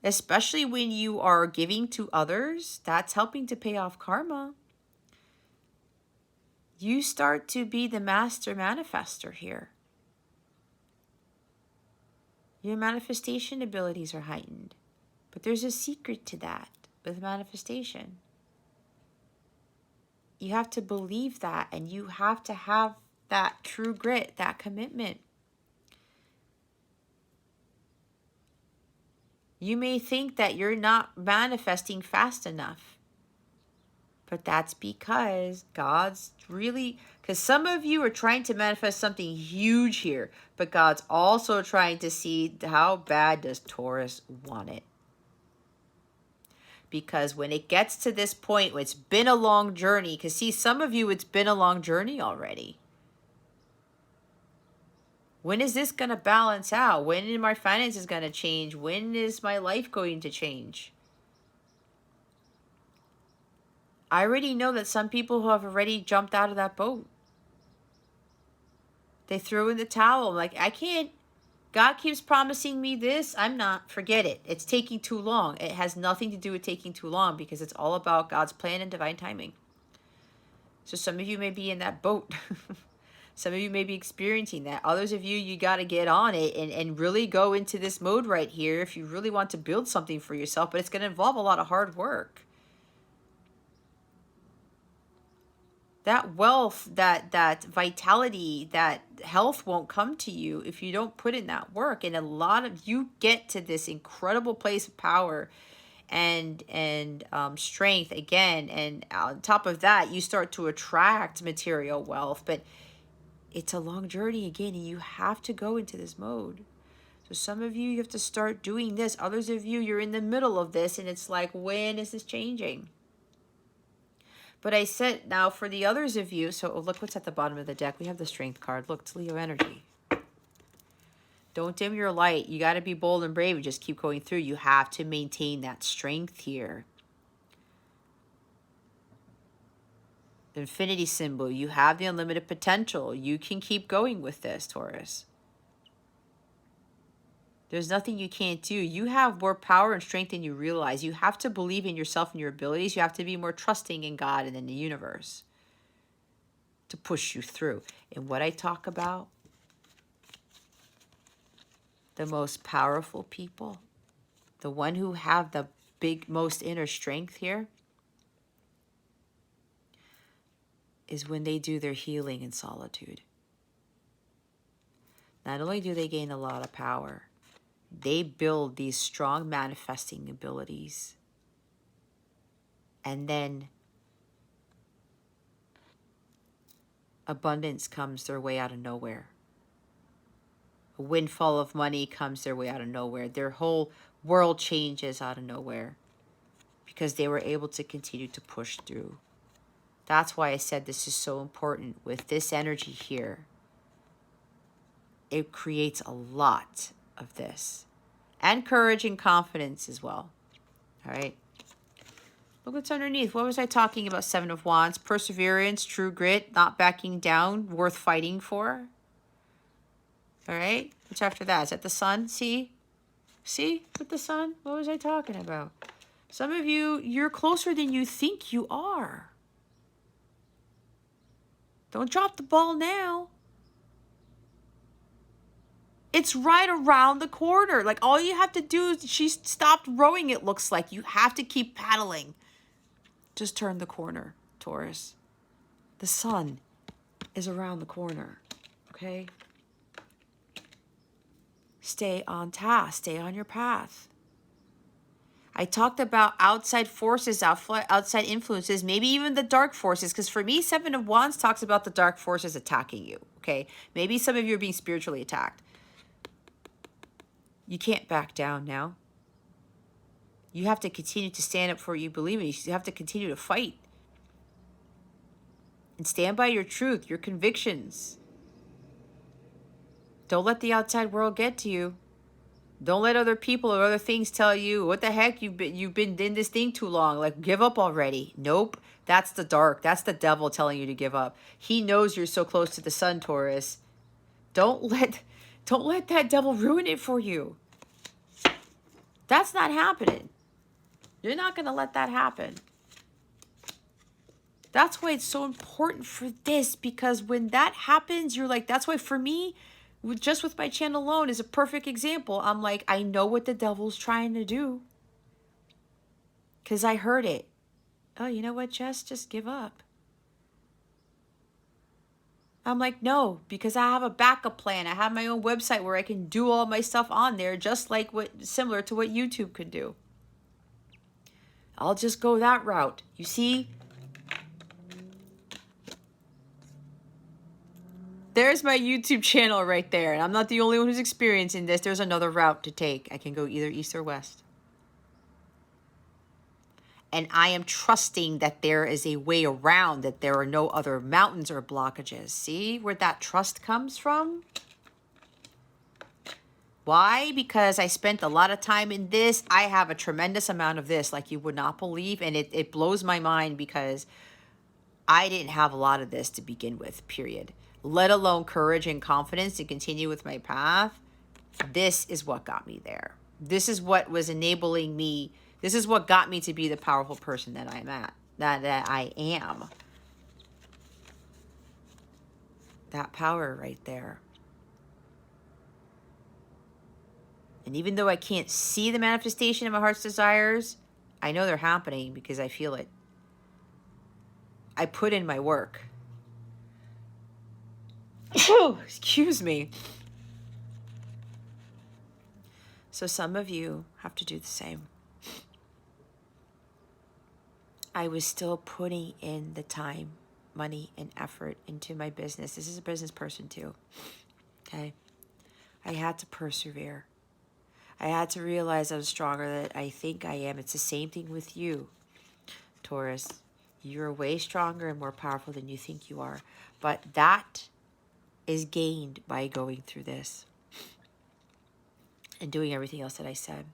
especially when you are giving to others, that's helping to pay off karma. You start to be the master manifester here. Your manifestation abilities are heightened. But there's a secret to that with manifestation. You have to believe that, and you have to have that true grit, that commitment. You may think that you're not manifesting fast enough. But that's because God's really, because some of you are trying to manifest something huge here, but God's also trying to see how bad does Taurus want it. Because when it gets to this point, it's been a long journey, because see, some of you, it's been a long journey already. When is this going to balance out? When are my finances going to change? When is my life going to change? I already know that some people who have already jumped out of that boat. They threw in the towel. Like, I can't. God keeps promising me this, I'm not. Forget it. It's taking too long. It has nothing to do with taking too long because it's all about God's plan and divine timing. So some of you may be in that boat. Some of you may be experiencing that. Others of you, you got to get on it and really go into this mode right here if you really want to build something for yourself. But it's going to involve a lot of hard work. That wealth, that vitality, that health won't come to you if you don't put in that work. And a lot of you get to this incredible place of power and strength again. And on top of that, you start to attract material wealth. But it's a long journey again, and you have to go into this mode. So some of you have to start doing this. Others of you, you're in the middle of this, and it's like, when is this changing? But I said, now for the others of you, so look what's at the bottom of the deck. We have the Strength card. Look, it's Leo energy. Don't dim your light. You got to be bold and brave and just keep going through. You have to maintain that strength here. Infinity symbol. You have the unlimited potential. You can keep going with this, Taurus. There's nothing you can't do. You have more power and strength than you realize. You have to believe in yourself and your abilities. You have to be more trusting in God and in the universe to push you through. And what I talk about, the most powerful people, the one who have the most inner strength here, is when they do their healing in solitude. Not only do they gain a lot of power, they build these strong manifesting abilities. And then abundance comes their way out of nowhere. A windfall of money comes their way out of nowhere. Their whole world changes out of nowhere because they were able to continue to push through. That's why I said this is so important. With this energy here, it creates a lot of this. And courage and confidence as well. All right. Look what's underneath. What was I talking about? Seven of Wands. Perseverance, true grit, not backing down, worth fighting for. All right. What's after that? Is that the Sun? See? See? With the Sun? What was I talking about? Some of you, you're closer than you think you are. Don't drop the ball now. It's right around the corner. Like, all you have to do is, she stopped rowing, it looks like. You have to keep paddling. Just turn the corner, Taurus. The Sun is around the corner, okay? Stay on task. Stay on your path. I talked about outside forces, outside influences, maybe even the dark forces. Because for me, Seven of Wands talks about the dark forces attacking you, okay? Maybe some of you are being spiritually attacked. You can't back down now. You have to continue to stand up for what you believe in. You have to continue to fight. And stand by your truth, your convictions. Don't let the outside world get to you. Don't let other people or other things tell you, what the heck, you've been in this thing too long. Like, give up already. Nope. That's the dark. That's the devil telling you to give up. He knows you're so close to the Sun, Taurus. Don't let that devil ruin it for you. That's not happening. You're not going to let that happen. That's why it's so important for this, because when that happens, you're like, that's why for me, just with my channel alone is a perfect example. I'm like, I know what the devil's trying to do. Because I heard it. Oh, you know what, Jess? Just give up. I'm like, no, because I have a backup plan. I have my own website where I can do all my stuff on there, just like similar to what YouTube could do. I'll just go that route. You see? There's my YouTube channel right there. And I'm not the only one who's experiencing this. There's another route to take. I can go either east or west. And I am trusting that there is a way around, that there are no other mountains or blockages. See where that trust comes from? Why? Because I spent a lot of time in this. I have a tremendous amount of this, like you would not believe. And it blows my mind because I didn't have a lot of this to begin with, period. Let alone courage and confidence to continue with my path. This is what got me there. This is what was enabling me. This is what got me to be the powerful person that I'm at, that I am. That power right there. And even though I can't see the manifestation of my heart's desires, I know they're happening because I feel it. I put in my work. Excuse me. So some of you have to do the same. I was still putting in the time, money, and effort into my business. This is a business person too. Okay? I had to persevere. I had to realize I'm stronger than I think I am. It's the same thing with you, Taurus. You're way stronger and more powerful than you think you are. But that is gained by going through this and doing everything else that I said.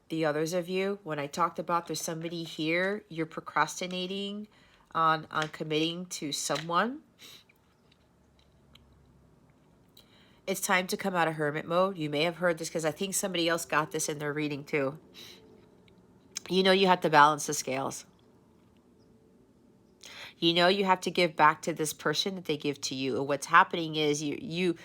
The others of you, when I talked about there's somebody here, you're procrastinating on committing to someone. It's time to come out of hermit mode. You may have heard this because I think somebody else got this in their reading too. You know you have to balance the scales. You know you have to give back to this person that they give to you. And what's happening is you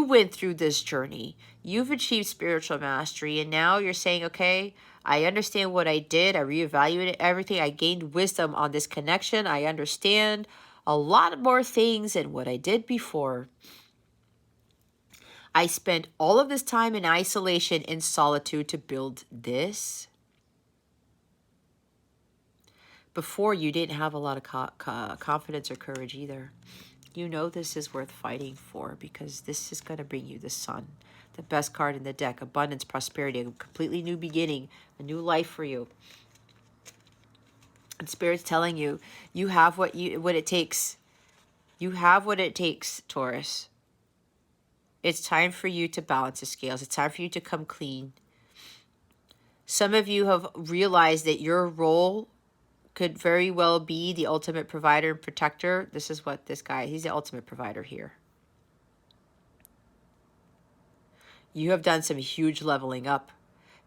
went through this journey. You've achieved spiritual mastery. And now you're saying, okay, I understand what I did. I reevaluated everything. I gained wisdom on this connection. I understand a lot more things than what I did before. I spent all of this time in isolation, in solitude to build this. Before, you didn't have a lot of confidence or courage either. You know this is worth fighting for because this is going to bring you the sun. The best card in the deck. Abundance, prosperity, a completely new beginning. A new life for you. And Spirit's telling you, you have what it takes. You have what it takes, Taurus. It's time for you to balance the scales. It's time for you to come clean. Some of you have realized that your role could very well be the ultimate provider and protector. This is what this guy, he's the ultimate provider here. You have done some huge leveling up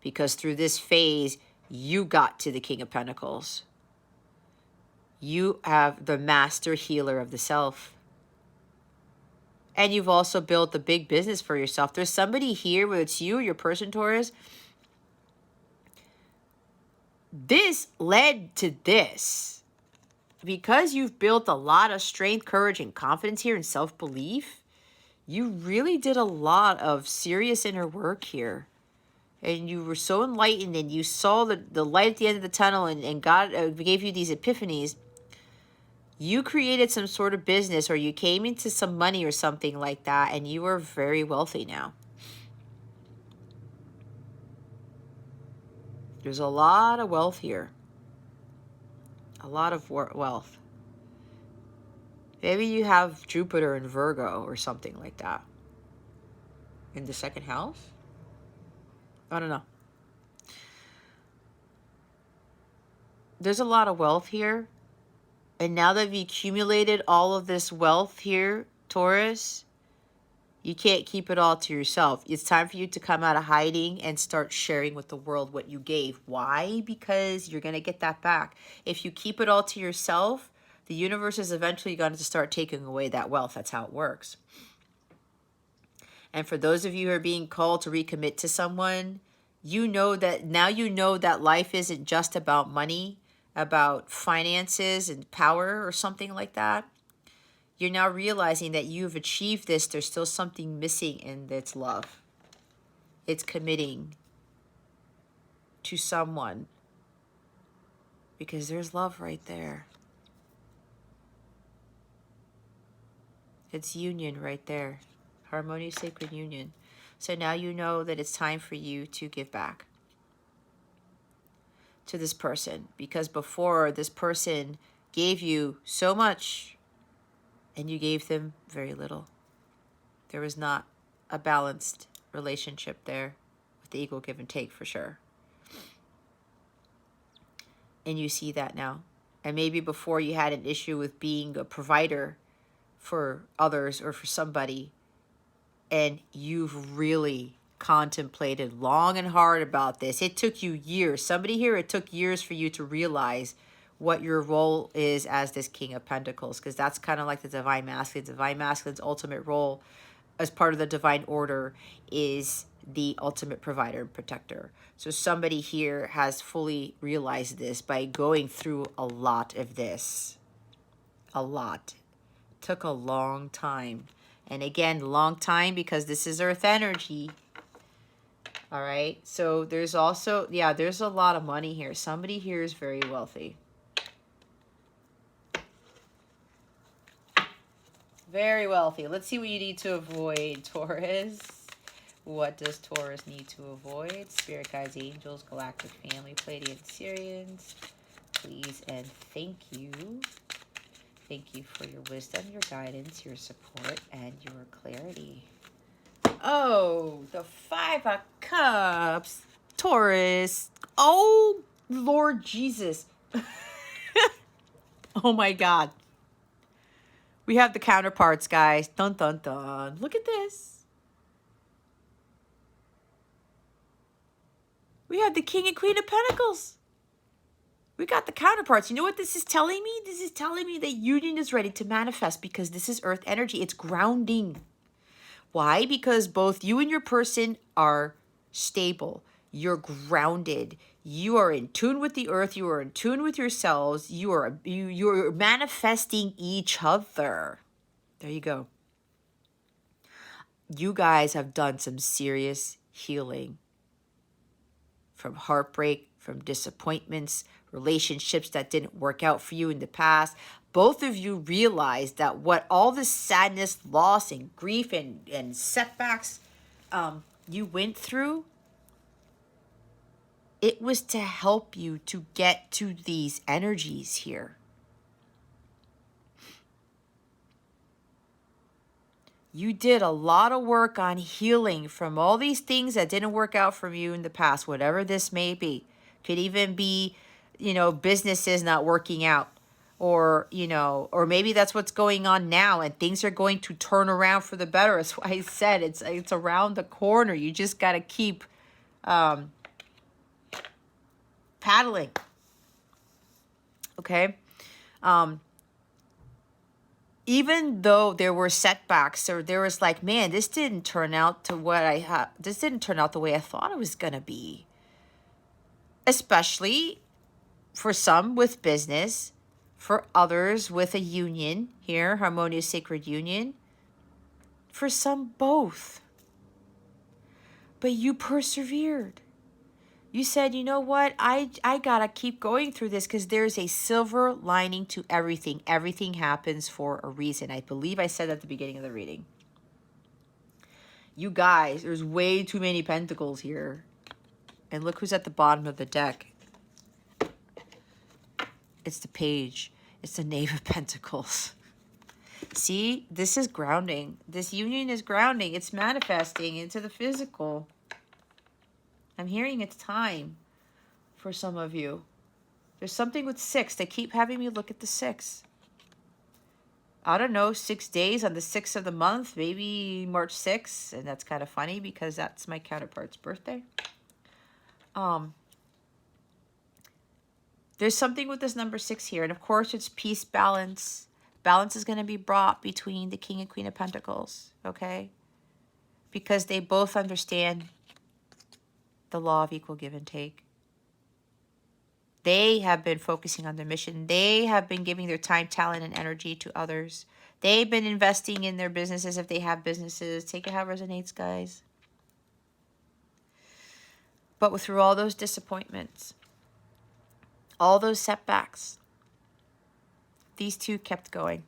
because through this phase, you got to the King of Pentacles. You have the master healer of the self. And you've also built a big business for yourself. There's somebody here, whether it's you or your person, Taurus. This led to this. Because you've built a lot of strength, courage, and confidence here and self-belief, you really did a lot of serious inner work here. And you were so enlightened and you saw the light at the end of the tunnel and God gave you these epiphanies. You created some sort of business or you came into some money or something like that and you are very wealthy now. There's a lot of wealth here. A lot of wealth. Maybe you have Jupiter in Virgo or something like that. In the second house? I don't know. There's a lot of wealth here. And now that you've accumulated all of this wealth here, Taurus, you can't keep it all to yourself. It's time for you to come out of hiding and start sharing with the world what you gave. Why? Because you're going to get that back. If you keep it all to yourself, the universe is eventually going to start taking away that wealth. That's how it works. And for those of you who are being called to recommit to someone, you know that now you know that life isn't just about money, about finances and power or something like that. You're now realizing that you've achieved this. There's still something missing, and it's love. It's committing to someone because there's love right there. It's union right there. Harmonious sacred union. So now you know that it's time for you to give back to this person, because before this person gave you so much and you gave them very little. There was not a balanced relationship there with the equal give and take for sure. And you see that now. And maybe before you had an issue with being a provider for others or for somebody. and you've really contemplated long and hard about this. It took you years. Somebody here, it took years for you to realize what your role is as this King of Pentacles, because that's kind of like the Divine Masculine. Divine Masculine's ultimate role as part of the Divine Order is the ultimate provider and protector. So somebody here has fully realized this by going through a lot of this. A lot. Took a long time. And again, long time because this is Earth energy. All right. So there's also, yeah, there's a lot of money here. Somebody here is very wealthy. Very wealthy. Let's see what you need to avoid, Taurus. What does Taurus need to avoid? Spirit guides, angels, galactic family, Pleiadian, Syrians. Please and thank you. Thank you for your wisdom, your guidance, your support, and your clarity. Oh, the Five of Cups. Taurus. Oh, Lord Jesus. Oh, my God. We have the counterparts, guys. Dun, dun, dun. Look at this. We have the King and Queen of Pentacles. We got the counterparts. You know what this is telling me? This is telling me that union is ready to manifest because this is Earth energy. It's grounding. Why? Because both you and your person are stable. You're grounded. You are in tune with the earth. You are in tune with yourselves. You're manifesting each other. There you go. You guys have done some serious healing from heartbreak, from disappointments, relationships that didn't work out for you in the past. Both of you realized that what all this sadness, loss, and grief and setbacks you went through, it was to help you to get to these energies here. You did a lot of work on healing from all these things that didn't work out for you in the past, whatever this may be. Could even be, you know, businesses not working out. Or, you know, or maybe that's what's going on now and things are going to turn around for the better. That's why I said it's around the corner. You just got to keep paddling. Okay? Even though there were setbacks or there was like, man, this didn't turn out to what this didn't turn out the way I thought it was going to be. Especially for some with business, for others with a union here, harmonious sacred union. For some, both. But you persevered. You said, you know what? I got to keep going through this because there's a silver lining to everything. Everything happens for a reason. I believe I said that at the beginning of the reading. You guys, there's way too many pentacles here. And look who's at the bottom of the deck. It's the page. It's the Knave of Pentacles. See, this is grounding. This union is grounding. It's manifesting into the physical. I'm hearing it's time for some of you. There's something with 6. They keep having me look at the 6. I don't know, 6 days on the 6th of the month, maybe March 6th. And that's kind of funny because that's my counterpart's birthday. There's something with this number 6 here. And of course, it's peace, balance. Balance is going to be brought between the King and Queen of Pentacles, okay? Because they both understand the law of equal give and take. They have been focusing on their mission. They have been giving their time, talent, and energy to others. They've been investing in their businesses if they have businesses. Take it how it resonates, guys. But through all those disappointments, all those setbacks, these two kept going.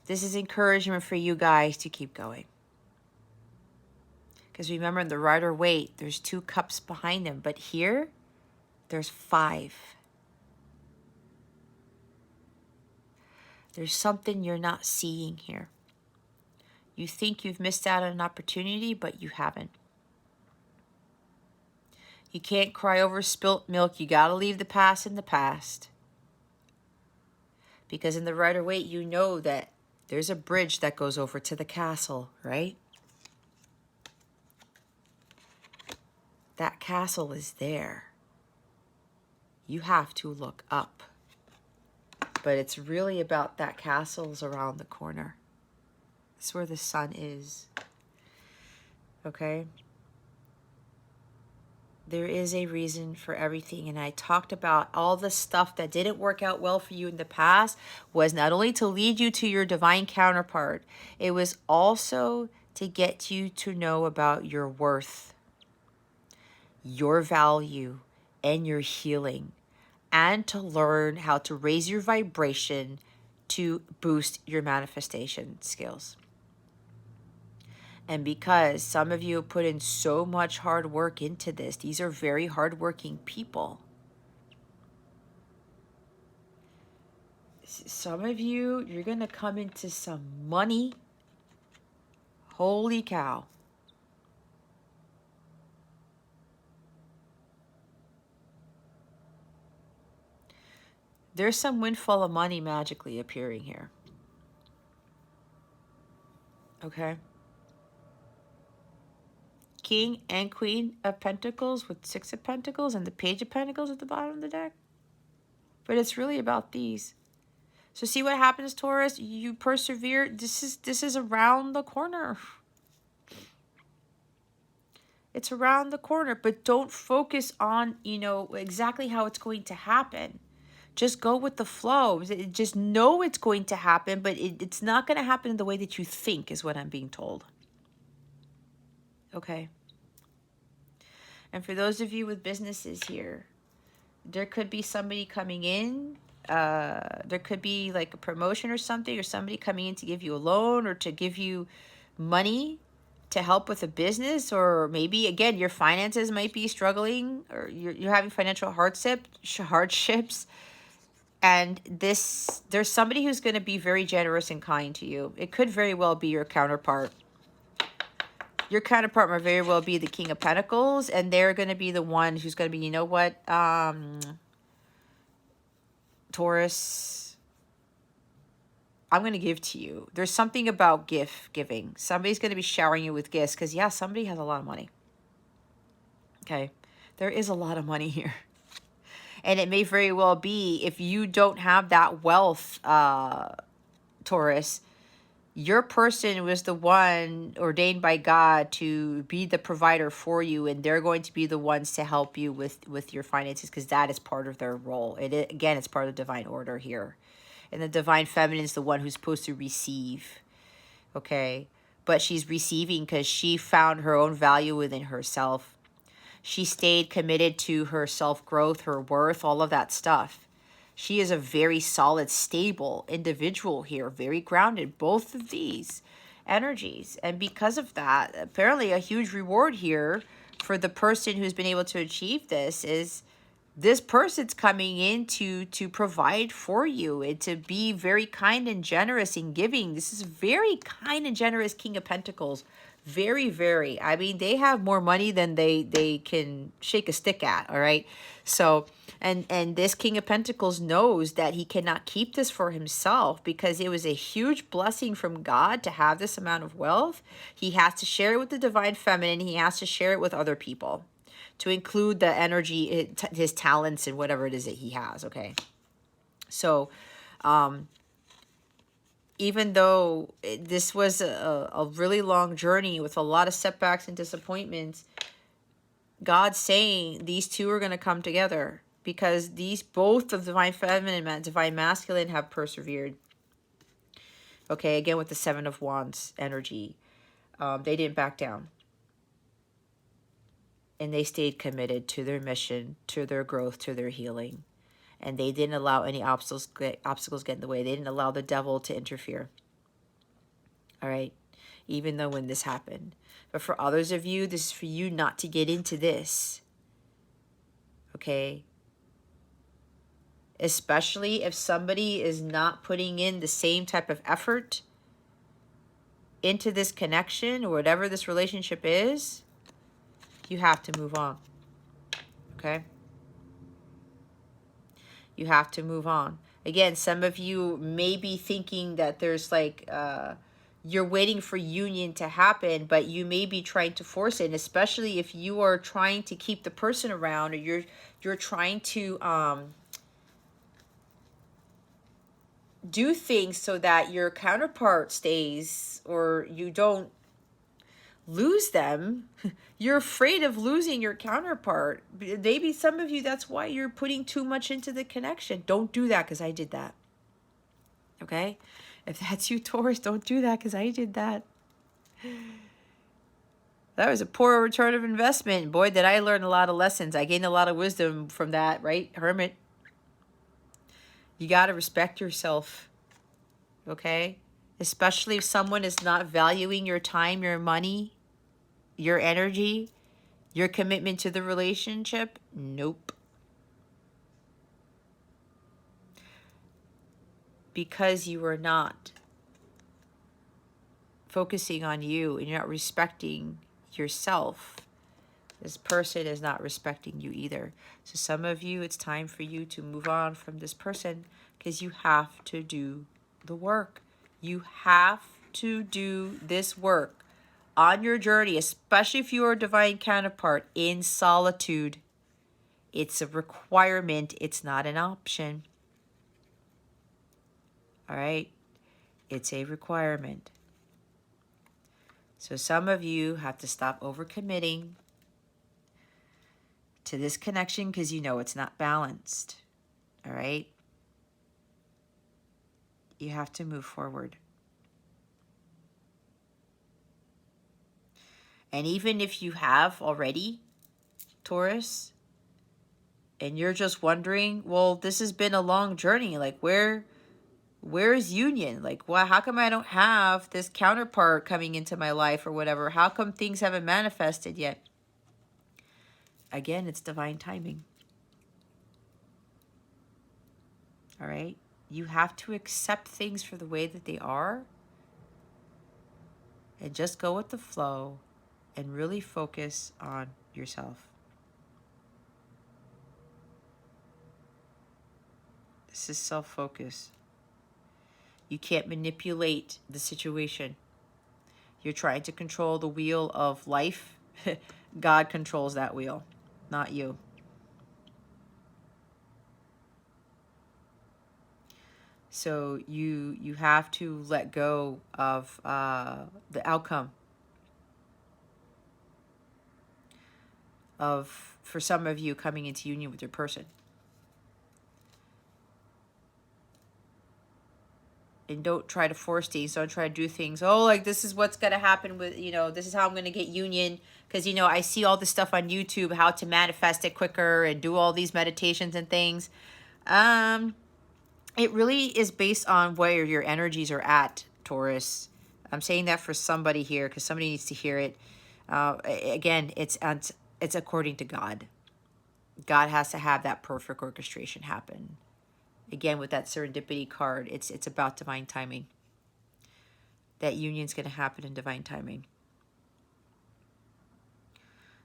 This is encouragement for you guys to keep going. Because remember, in the Rider-Waite, there's 2 cups behind them. But here, there's 5. There's something you're not seeing here. You think you've missed out on an opportunity, but you haven't. You can't cry over spilt milk. You got to leave the past in the past. Because in the Rider-Waite, you know that there's a bridge that goes over to the castle, right? That castle is there. You have to look up. But it's really about that castle's around the corner. It's where the sun is. Okay? There is a reason for everything. And I talked about all the stuff that didn't work out well for you in the past was not only to lead you to your divine counterpart, it was also to get you to know about your worth, your value, and your healing, and to learn how to raise your vibration to boost your manifestation skills. And because some of you put in so much hard work into this, these are very hardworking people. Some of you, you're going to come into some money. Holy cow. There's some windfall of money magically appearing here. Okay? King and Queen of Pentacles with Six of Pentacles and the Page of Pentacles at the bottom of the deck. But it's really about these. So see what happens, Taurus? You persevere. This is around the corner. It's around the corner, but don't focus on, exactly how it's going to happen. Just go with the flow. Just know it's going to happen, but it's not going to happen in the way that you think, is what I'm being told. Okay? And for those of you with businesses here, there could be somebody coming in. There could be like a promotion or something, or somebody coming in to give you a loan or to give you money to help with a business, or maybe again your finances might be struggling, or you're having financial hardships, and there's somebody who's going to be very generous and kind to you. It could very well be your counterpart. Your counterpart might very well be the King of Pentacles, and they're going to be the one who's going to be, you know what, Taurus, I'm going to give to you. There's something about gift giving. Somebody's going to be showering you with gifts because, yeah, somebody has a lot of money. Okay? There is a lot of money here. And it may very well be, if you don't have that wealth, Taurus, your person was the one ordained by God to be the provider for you, and they're going to be the ones to help you with your finances, because that is part of their role. Again, it's part of the divine order here. And the divine feminine is the one who's supposed to receive. Okay? But she's receiving because she found her own value within herself. She stayed committed to her self-growth, her worth, all of that stuff. She is a very solid, stable individual here, very grounded, both of these energies. And because of that, apparently a huge reward here for the person who's been able to achieve this is this person's coming in to provide for you and to be very kind and generous in giving. This is very kind and generous King of Pentacles. Very, very. I mean, they have more money than they can shake a stick at, all right? So, and this King of Pentacles knows that he cannot keep this for himself because it was a huge blessing from God to have this amount of wealth. He has to share it with the divine feminine. He has to share it with other people, to include the energy, his talents, and whatever it is that he has, okay? So, even though this was a really long journey with a lot of setbacks and disappointments, God's saying these two are going to come together because both of divine feminine and divine masculine have persevered. Okay, again with the Seven of Wands energy. They didn't back down. And they stayed committed to their mission, to their growth, to their healing. And they didn't allow any obstacles get in the way. They didn't allow the devil to interfere. All right? Even though when this happened. But for others of you, this is for you not to get into this. Okay? Especially if somebody is not putting in the same type of effort into this connection or whatever this relationship is, you have to move on. Okay? You have to move on. Again, some of you may be thinking that there's like, you're waiting for union to happen, but you may be trying to force it. And especially if you are trying to keep the person around, or you're trying to do things so that your counterpart stays, or you don't lose them. You're afraid of losing your counterpart. Maybe some of you, that's why you're putting too much into the connection. Don't do that, because I did that. Okay? If that's you, Taurus, don't do that, because I did that. That was a poor return of investment. Boy, did I learn a lot of lessons. I gained a lot of wisdom from that, right, Hermit? You got to respect yourself, okay? Especially if someone is not valuing your time, your money, your energy, your commitment to the relationship. Nope. Because you are not focusing on you and you're not respecting yourself, this person is not respecting you either. So some of you, it's time for you to move on from this person, because you have to do the work. You have to do this work on your journey, especially if you are a divine counterpart, in solitude. It's a requirement. It's not an option. All right? It's a requirement. So some of you have to stop overcommitting to this connection, because you know it's not balanced. All right? You have to move forward. And even if you have already, Taurus, and you're just wondering, well, this has been a long journey. Like, where is union? Like, how come I don't have this counterpart coming into my life or whatever? How come things haven't manifested yet? Again, it's divine timing. All right? You have to accept things for the way that they are and just go with the flow and really focus on yourself. This is self-focus. You can't manipulate the situation. You're trying to control the wheel of life. God controls that wheel, not you. So you have to let go of the outcome of, for some of you, coming into union with your person. And don't try to force things. Don't try to do things. Oh, like, this is what's going to happen with, this is how I'm going to get union. Because, I see all this stuff on YouTube, how to manifest it quicker and do all these meditations and things. It really is based on where your energies are at, Taurus. I'm saying that for somebody here, because somebody needs to hear it. Again, it's according to God. God has to have that perfect orchestration happen. Again, with that serendipity card, it's about divine timing. That union's going to happen in divine timing.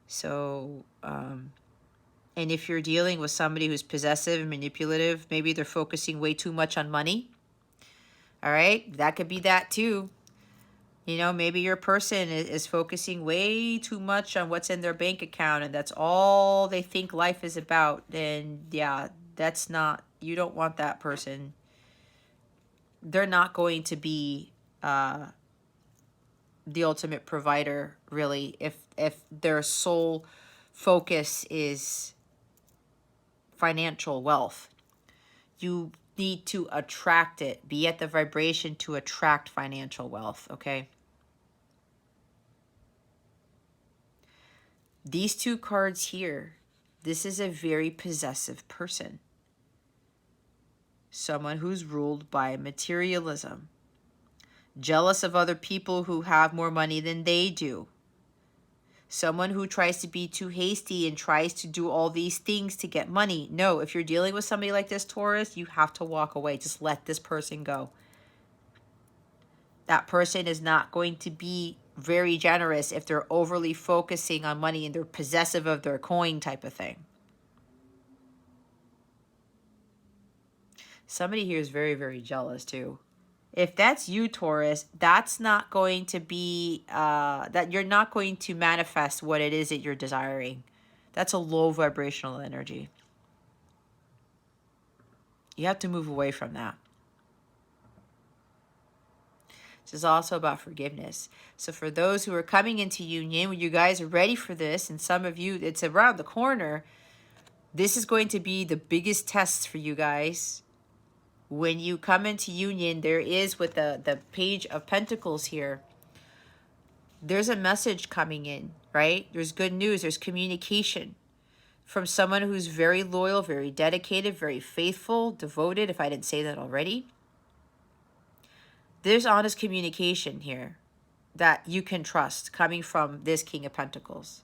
So, and if you're dealing with somebody who's possessive and manipulative, maybe they're focusing way too much on money. All right? That could be that too. Maybe your person is focusing way too much on what's in their bank account, and that's all they think life is about. And yeah, that's not, you don't want that person. They're not going to be the ultimate provider, really, if their sole focus is financial wealth. You need to attract it. Be at the vibration to attract financial wealth, okay? These two cards here, this is a very possessive person. Someone who's ruled by materialism. Jealous of other people who have more money than they do. Someone who tries to be too hasty and tries to do all these things to get money. No, if you're dealing with somebody like this, Taurus, you have to walk away. Just let this person go. That person is not going to be very generous if they're overly focusing on money and they're possessive of their coin type of thing. Somebody here is very, very jealous too. If that's you, Taurus, that's not going to be, that you're not going to manifest what it is that you're desiring. That's a low vibrational energy. You have to move away from that. This is also about forgiveness. So for those who are coming into union, when you guys are ready for this, and some of you, it's around the corner, this is going to be the biggest test for you guys. When you come into union, there is, with the Page of Pentacles here, there's a message coming in, right? There's good news. There's communication from someone who's very loyal, very dedicated, very faithful, devoted, if I didn't say that already. There's honest communication here that you can trust coming from this King of Pentacles.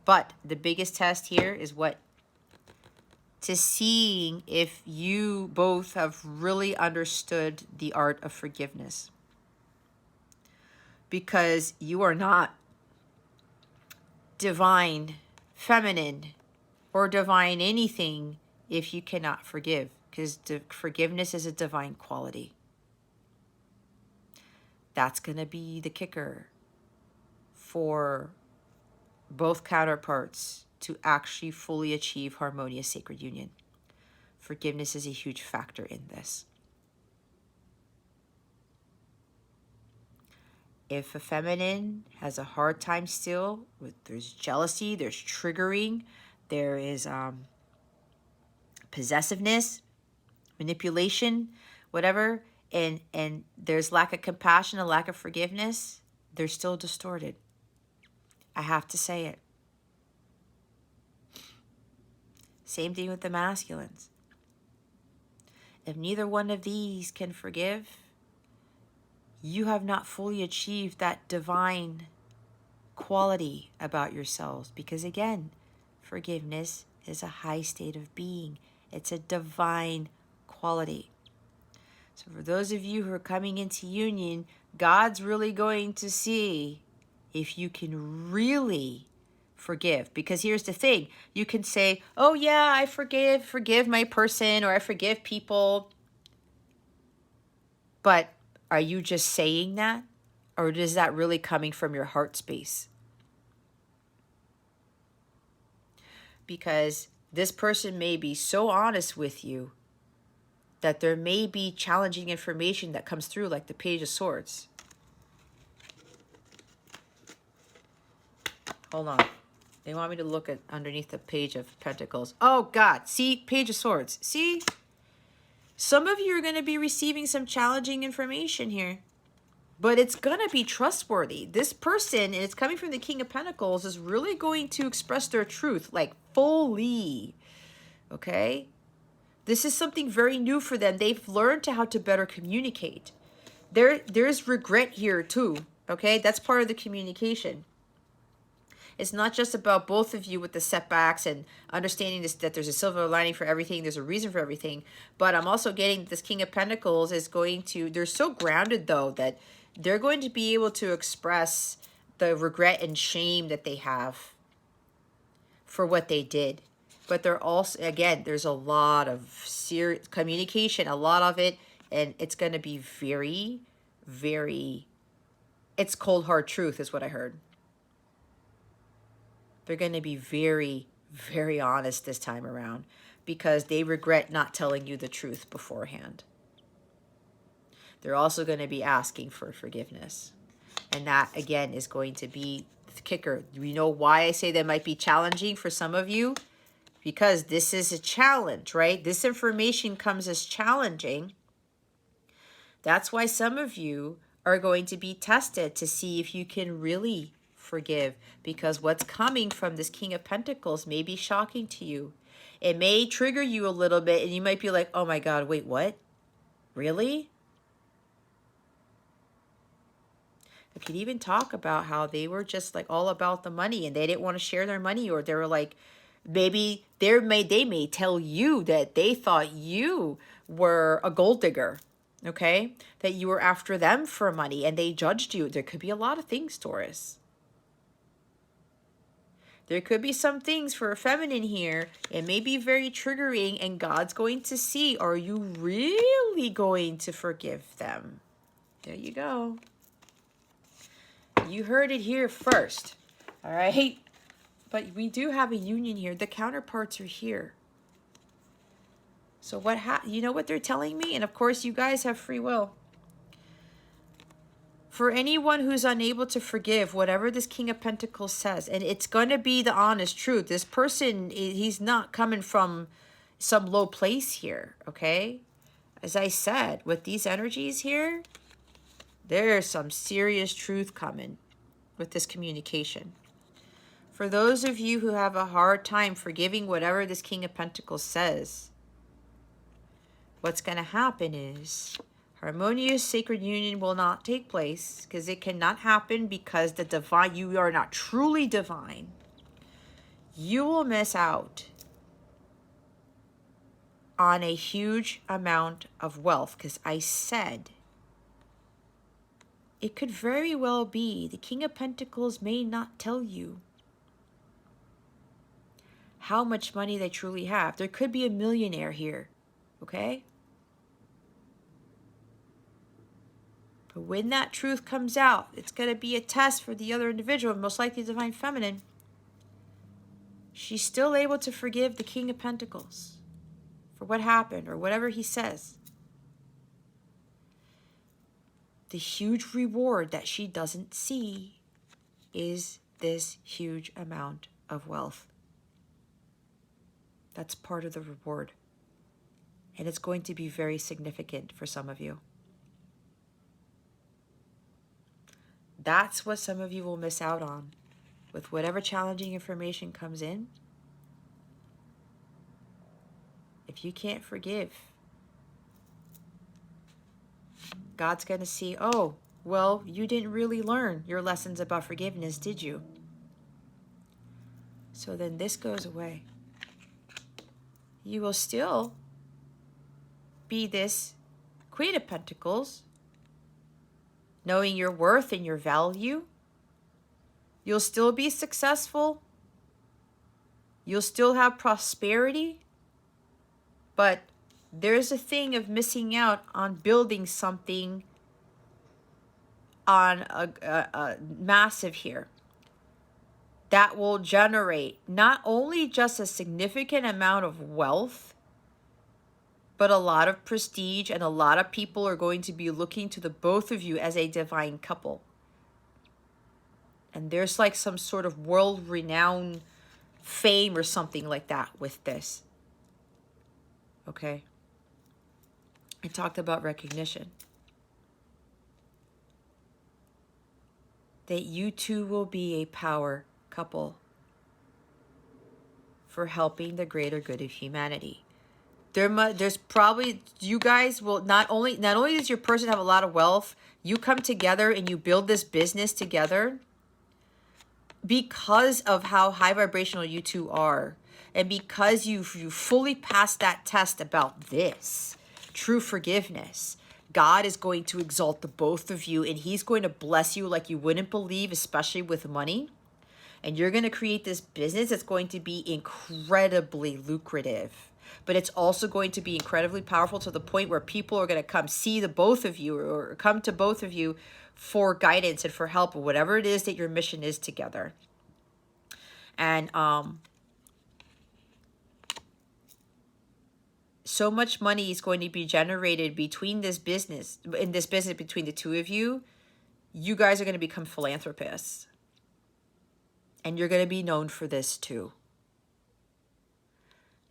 But the biggest test here is what? To seeing if you both have really understood the art of forgiveness. Because you are not divine, feminine, or divine anything if you cannot forgive. Because forgiveness is a divine quality. That's going to be the kicker for both counterparts to actually fully achieve harmonious sacred union. Forgiveness is a huge factor in this. If a feminine has a hard time still, there's jealousy, there's triggering, there is possessiveness, manipulation, whatever, and there's lack of compassion, a lack of forgiveness, they're still distorted. I have to say it. Same thing with the masculines. If neither one of these can forgive, you have not fully achieved that divine quality about yourselves. Because again, forgiveness is a high state of being. It's a divine quality. So for those of you who are coming into union, God's really going to see if you can really forgive. Because here's the thing. You can say, oh yeah, I forgive my person, or I forgive people. But are you just saying that? Or is that really coming from your heart space? Because this person may be so honest with you that there may be challenging information that comes through, like the Page of Swords. Hold on. They want me to look at underneath the Page of Pentacles. Oh, God. See? Page of Swords. See? Some of you are going to be receiving some challenging information here. But it's going to be trustworthy. This person, and it's coming from the King of Pentacles, is really going to express their truth, like fully. Okay? This is something very new for them. They've learned how to better communicate. There's regret here too. Okay? That's part of the communication. It's not just about both of you with the setbacks and understanding this, that there's a silver lining for everything. There's a reason for everything. But I'm also getting this King of Pentacles is going to, they're so grounded though that they're going to be able to express the regret and shame that they have for what they did. But they're also, again, there's a lot of serious communication, a lot of it, and it's going to be very, very, it's cold hard truth is what I heard. They're going to be very, very honest this time around because they regret not telling you the truth beforehand. They're also going to be asking for forgiveness. And that, again, is going to be the kicker. You know why I say that might be challenging for some of you? Because this is a challenge, right? This information comes as challenging. That's why some of you are going to be tested to see if you can really forgive. Because what's coming from this King of Pentacles may be shocking to you. It may trigger you a little bit and you might be like, oh my God, wait, what? Really? I could even talk about how they were just like all about the money and they didn't want to share their money, or they were like, maybe they may tell you that they thought you were a gold digger, okay? That you were after them for money and they judged you. There could be a lot of things, Taurus. There could be some things for a feminine here. It may be very triggering, and God's going to see, are you really going to forgive them? There you go. You heard it here first. All right? But we do have a union here. The counterparts are here. So you know what they're telling me? And of course, you guys have free will. For anyone who's unable to forgive, whatever this King of Pentacles says, and it's going to be the honest truth. This person, he's not coming from some low place here, okay? As I said, with these energies here, there's some serious truth coming with this communication. For those of you who have a hard time forgiving whatever this King of Pentacles says, what's going to happen is harmonious sacred union will not take place, because it cannot happen, because the divine, you are not truly divine. You will miss out on a huge amount of wealth, because I said it could very well be the King of Pentacles may not tell you how much money they truly have. There could be a millionaire here, okay? But when that truth comes out, it's going to be a test for the other individual, most likely Divine Feminine. She's still able to forgive the King of Pentacles for what happened or whatever he says. The huge reward that she doesn't see is this huge amount of wealth. That's part of the reward. And it's going to be very significant for some of you. That's what some of you will miss out on with whatever challenging information comes in. If you can't forgive, God's going to see, oh, well, you didn't really learn your lessons about forgiveness, did you? So then this goes away. You will still be this Queen of Pentacles, knowing your worth and your value. You'll still be successful. You'll still have prosperity. But there's a thing of missing out on building something on a massive here that will generate not only just a significant amount of wealth, but a lot of prestige, and a lot of people are going to be looking to the both of you as a divine couple. And there's like some sort of world-renowned fame or something like that with this. Okay? I talked about recognition. That you two will be a power couple for helping the greater good of humanity. There's probably, you guys will not only does your person have a lot of wealth, you come together and you build this business together because of how high vibrational you two are, and because you fully passed that test about this true forgiveness. God is going to exalt the both of you, and he's going to bless you like you wouldn't believe, especially with money. And you're going to create this business that's going to be incredibly lucrative. But it's also going to be incredibly powerful to the point where people are going to come see the both of you, or come to both of you for guidance and for help, or whatever it is that your mission is together. And so much money is going to be generated between this business, between the two of you. You guys are going to become philanthropists. And you're going to be known for this too.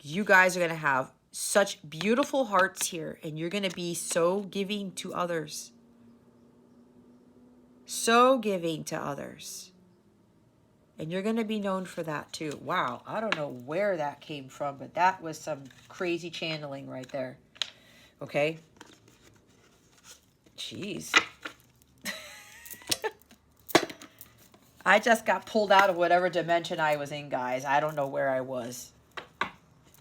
You guys are going to have such beautiful hearts here, and you're going to be so giving to others. So giving to others. And you're going to be known for that too. Wow, I don't know where that came from, but that was some crazy channeling right there. Okay? Jeez. I just got pulled out of whatever dimension I was in, guys. I don't know where I was.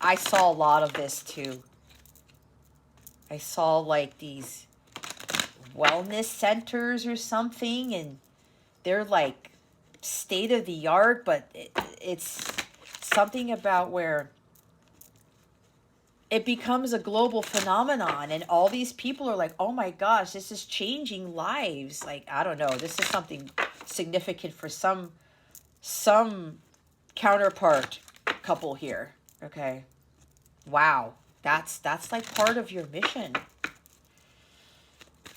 I saw a lot of this too. I saw like these wellness centers or something, and they're like state of the art, but it's something about where it becomes a global phenomenon, and all these people are like, oh my gosh, this is changing lives. Like, I don't know, this is something significant for some counterpart couple here. Okay, wow, that's like part of your mission.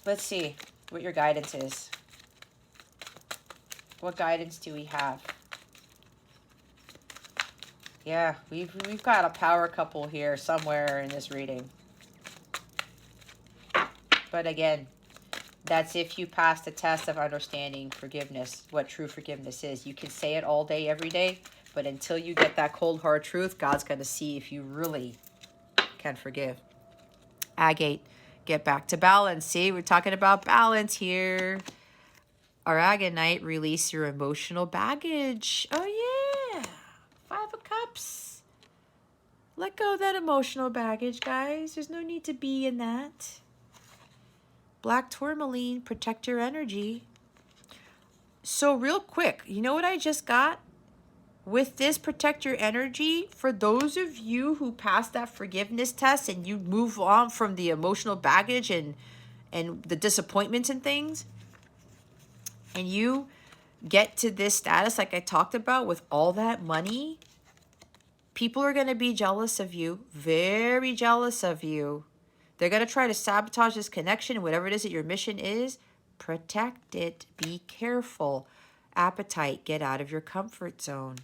Let's see what your guidance is. What guidance do we have? Yeah, we've got a power couple here somewhere in this reading. But again, that's if you pass the test of understanding forgiveness, what true forgiveness is. You can say it all day, every day, but until you get that cold, hard truth, God's going to see if you really can forgive. Agate, get back to balance. See, we're talking about balance here. Aragonite, release your emotional baggage. Oh, yeah. 5 of Cups. Let go of that emotional baggage, guys. There's no need to be in that. Black Tourmaline, protect your energy. So real quick, you know what I just got? With this protect your energy, for those of you who passed that forgiveness test and you move on from the emotional baggage and the disappointments and things, and you get to this status like I talked about with all that money, people are going to be jealous of you, very jealous of you. They're going to try to sabotage this connection, whatever it is that your mission is. Protect it. Be careful. Appetite, get out of your comfort zone.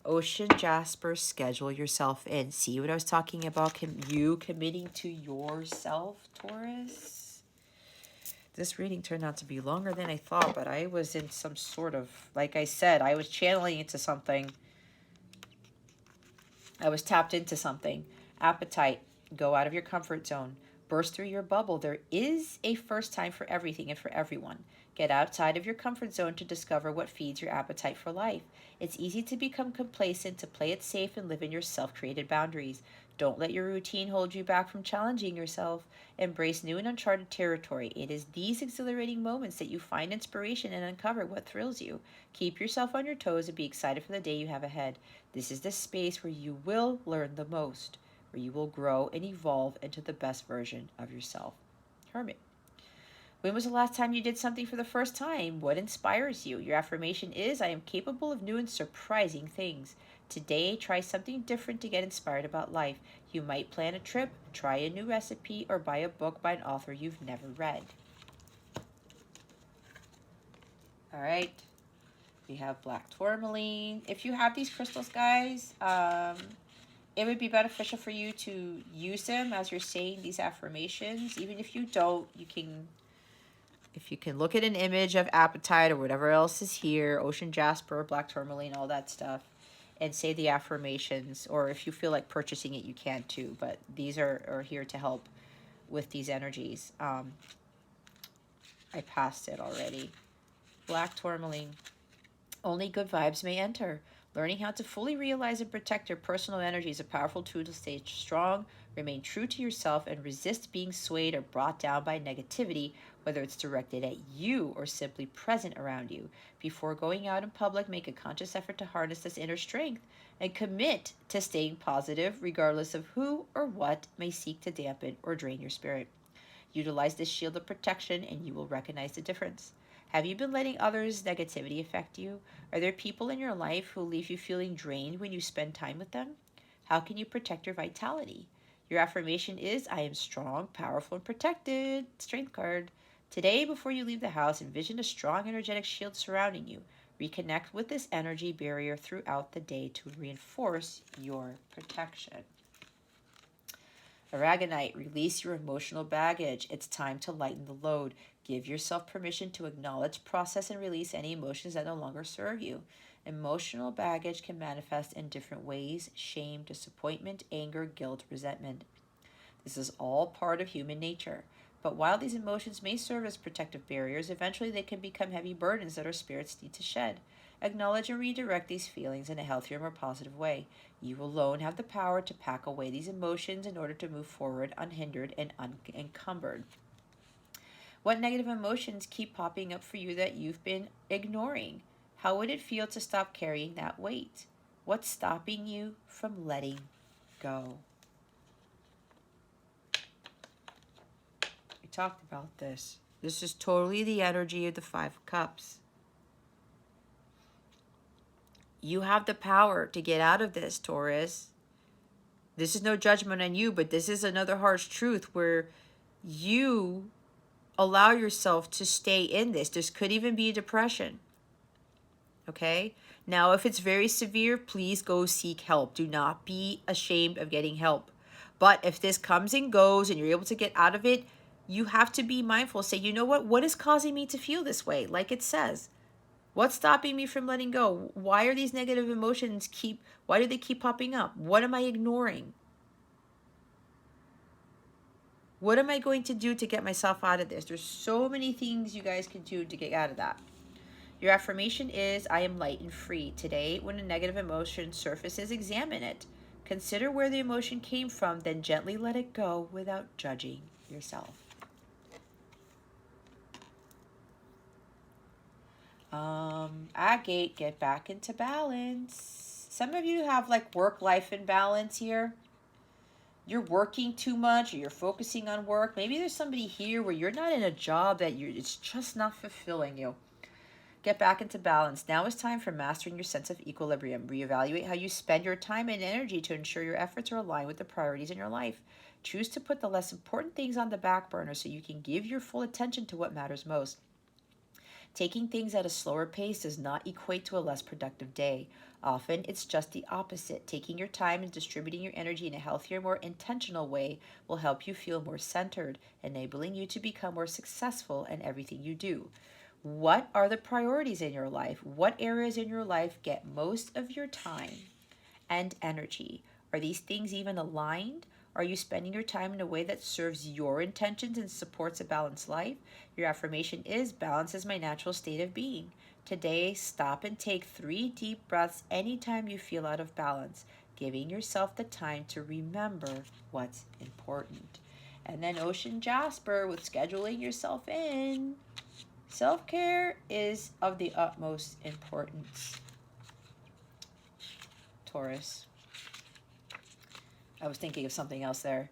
Ocean Jasper, schedule yourself in. See what I was talking about? You committing to yourself, Taurus? This reading turned out to be longer than I thought, but I was in some sort of, like I said, I was channeling into something. I was tapped into something. Appetite, go out of your comfort zone. Burst through your bubble. There is a first time for everything and for everyone. Get outside of your comfort zone to discover what feeds your appetite for life. It's easy to become complacent, to play it safe and live in your self-created boundaries. Don't let your routine hold you back from challenging yourself. Embrace new and uncharted territory. It is these exhilarating moments that you find inspiration and uncover what thrills you. Keep yourself on your toes and be excited for the day you have ahead. This is the space where you will learn the most, where you will grow and evolve into the best version of yourself. Hermit. When was the last time you did something for the first time? What inspires you? Your affirmation is, I am capable of new and surprising things. Today, try something different to get inspired about life. You might plan a trip, try a new recipe, or buy a book by an author you've never read. All right. We have Black Tourmaline. If you have these crystals, guys, it would be beneficial for you to use them as you're saying these affirmations. Even if you don't, you can... If you can look at an image of appetite or whatever else is here, ocean jasper, black tourmaline, all that stuff, and say the affirmations. Or if you feel like purchasing it, you can too. But these are here to help with these energies. I passed it already. Black tourmaline. Only good vibes may enter. Learning how to fully realize and protect your personal energy is a powerful tool to stay strong, remain true to yourself, and resist being swayed or brought down by negativity, whether it's directed at you or simply present around you. Before going out in public, make a conscious effort to harness this inner strength and commit to staying positive, regardless of who or what may seek to dampen or drain your spirit. Utilize this shield of protection and you will recognize the difference. Have you been letting others' negativity affect you? Are there people in your life who leave you feeling drained when you spend time with them? How can you protect your vitality? Your affirmation is, I am strong, powerful, and protected. Strength card. Today, before you leave the house, envision a strong energetic shield surrounding you. Reconnect with this energy barrier throughout the day to reinforce your protection. Aragonite, release your emotional baggage. It's time to lighten the load. Give yourself permission to acknowledge, process, and release any emotions that no longer serve you. Emotional baggage can manifest in different ways: shame, disappointment, anger, guilt, resentment. This is all part of human nature. But while these emotions may serve as protective barriers, eventually they can become heavy burdens that our spirits need to shed. Acknowledge and redirect these feelings in a healthier, more positive way. You alone have the power to pack away these emotions in order to move forward unhindered and unencumbered. What negative emotions keep popping up for you that you've been ignoring? How would it feel to stop carrying that weight? What's stopping you from letting go? We talked about this. This is totally the energy of the Five of Cups. You have the power to get out of this, Taurus. This is no judgment on you, but this is another harsh truth where you allow yourself to stay in this. This could even be depression. Okay? Now, if it's very severe, please go seek help. Do not be ashamed of getting help. But if this comes and goes and you're able to get out of it, you have to be mindful. Say, you know what? What is causing me to feel this way? Like it says. What's stopping me from letting go? Why are these negative emotions why do they keep popping up? What am I ignoring? What am I going to do to get myself out of this? There's so many things you guys can do to get out of that. Your affirmation is, I am light and free. Today, when a negative emotion surfaces, examine it. Consider where the emotion came from, then gently let it go without judging yourself. Agate, get back into balance. Some of you have like work-life imbalance here. You're working too much, or you're focusing on work. Maybe there's somebody here where you're not in a job that it's just not fulfilling you. Get back into balance. Now is time for mastering your sense of equilibrium. Reevaluate how you spend your time and energy to ensure your efforts are aligned with the priorities in your life. Choose to put the less important things on the back burner so you can give your full attention to what matters most. Taking things at a slower pace does not equate to a less productive day. Often, it's just the opposite. Taking your time and distributing your energy in a healthier, more intentional way will help you feel more centered, enabling you to become more successful in everything you do. What are the priorities in your life? What areas in your life get most of your time and energy? Are these things even aligned? Are you spending your time in a way that serves your intentions and supports a balanced life? Your affirmation is, balance is my natural state of being. Today, stop and take 3 deep breaths anytime you feel out of balance, giving yourself the time to remember what's important. And then Ocean Jasper with scheduling yourself in. Self-care is of the utmost importance, Taurus. I was thinking of something else there.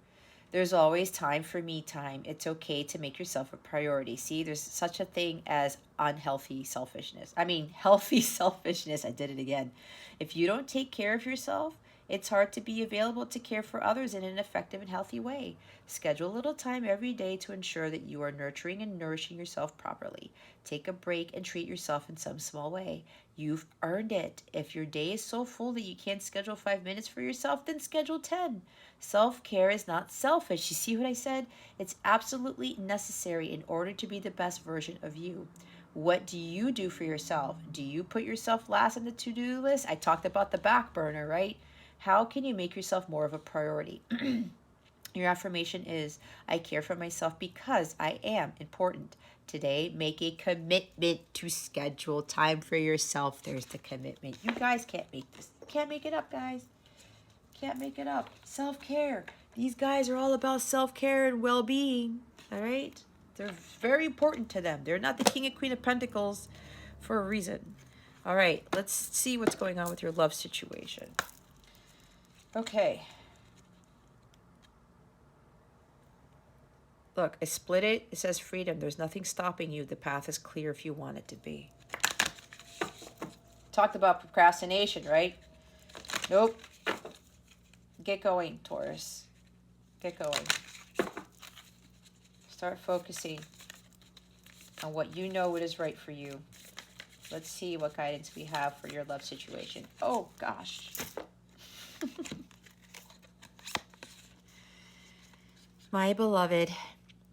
There's always time for me time. It's okay to make yourself a priority. See, there's such a thing as unhealthy selfishness. Healthy selfishness. I did it again. If you don't take care of yourself, it's hard to be available to care for others in an effective and healthy way. Schedule a little time every day to ensure that you are nurturing and nourishing yourself properly. Take a break and treat yourself in some small way. You've earned it. If your day is so full that you can't schedule 5 minutes for yourself, then schedule 10. Self-care is not selfish. You see what I said? It's absolutely necessary in order to be the best version of you. What do you do for yourself? Do you put yourself last on the to-do list? I talked about the back burner, right? How can you make yourself more of a priority? Your affirmation is, I care for myself because I am important. Today, make a commitment to schedule time for yourself. There's the commitment. You guys can't make this. Can't make it up, guys. Can't make it up. Self-care. These guys are all about self-care and well-being. All right? They're very important to them. They're not the King and Queen of Pentacles for a reason. All right, let's see what's going on with your love situation. Okay. Look, I split it. It says freedom. There's nothing stopping you. The path is clear if you want it to be. Talked about procrastination, right? Nope. Get going, Taurus. Get going. Start focusing on what you know it is right for you. Let's see what guidance we have for your love situation. Oh, gosh. My beloved,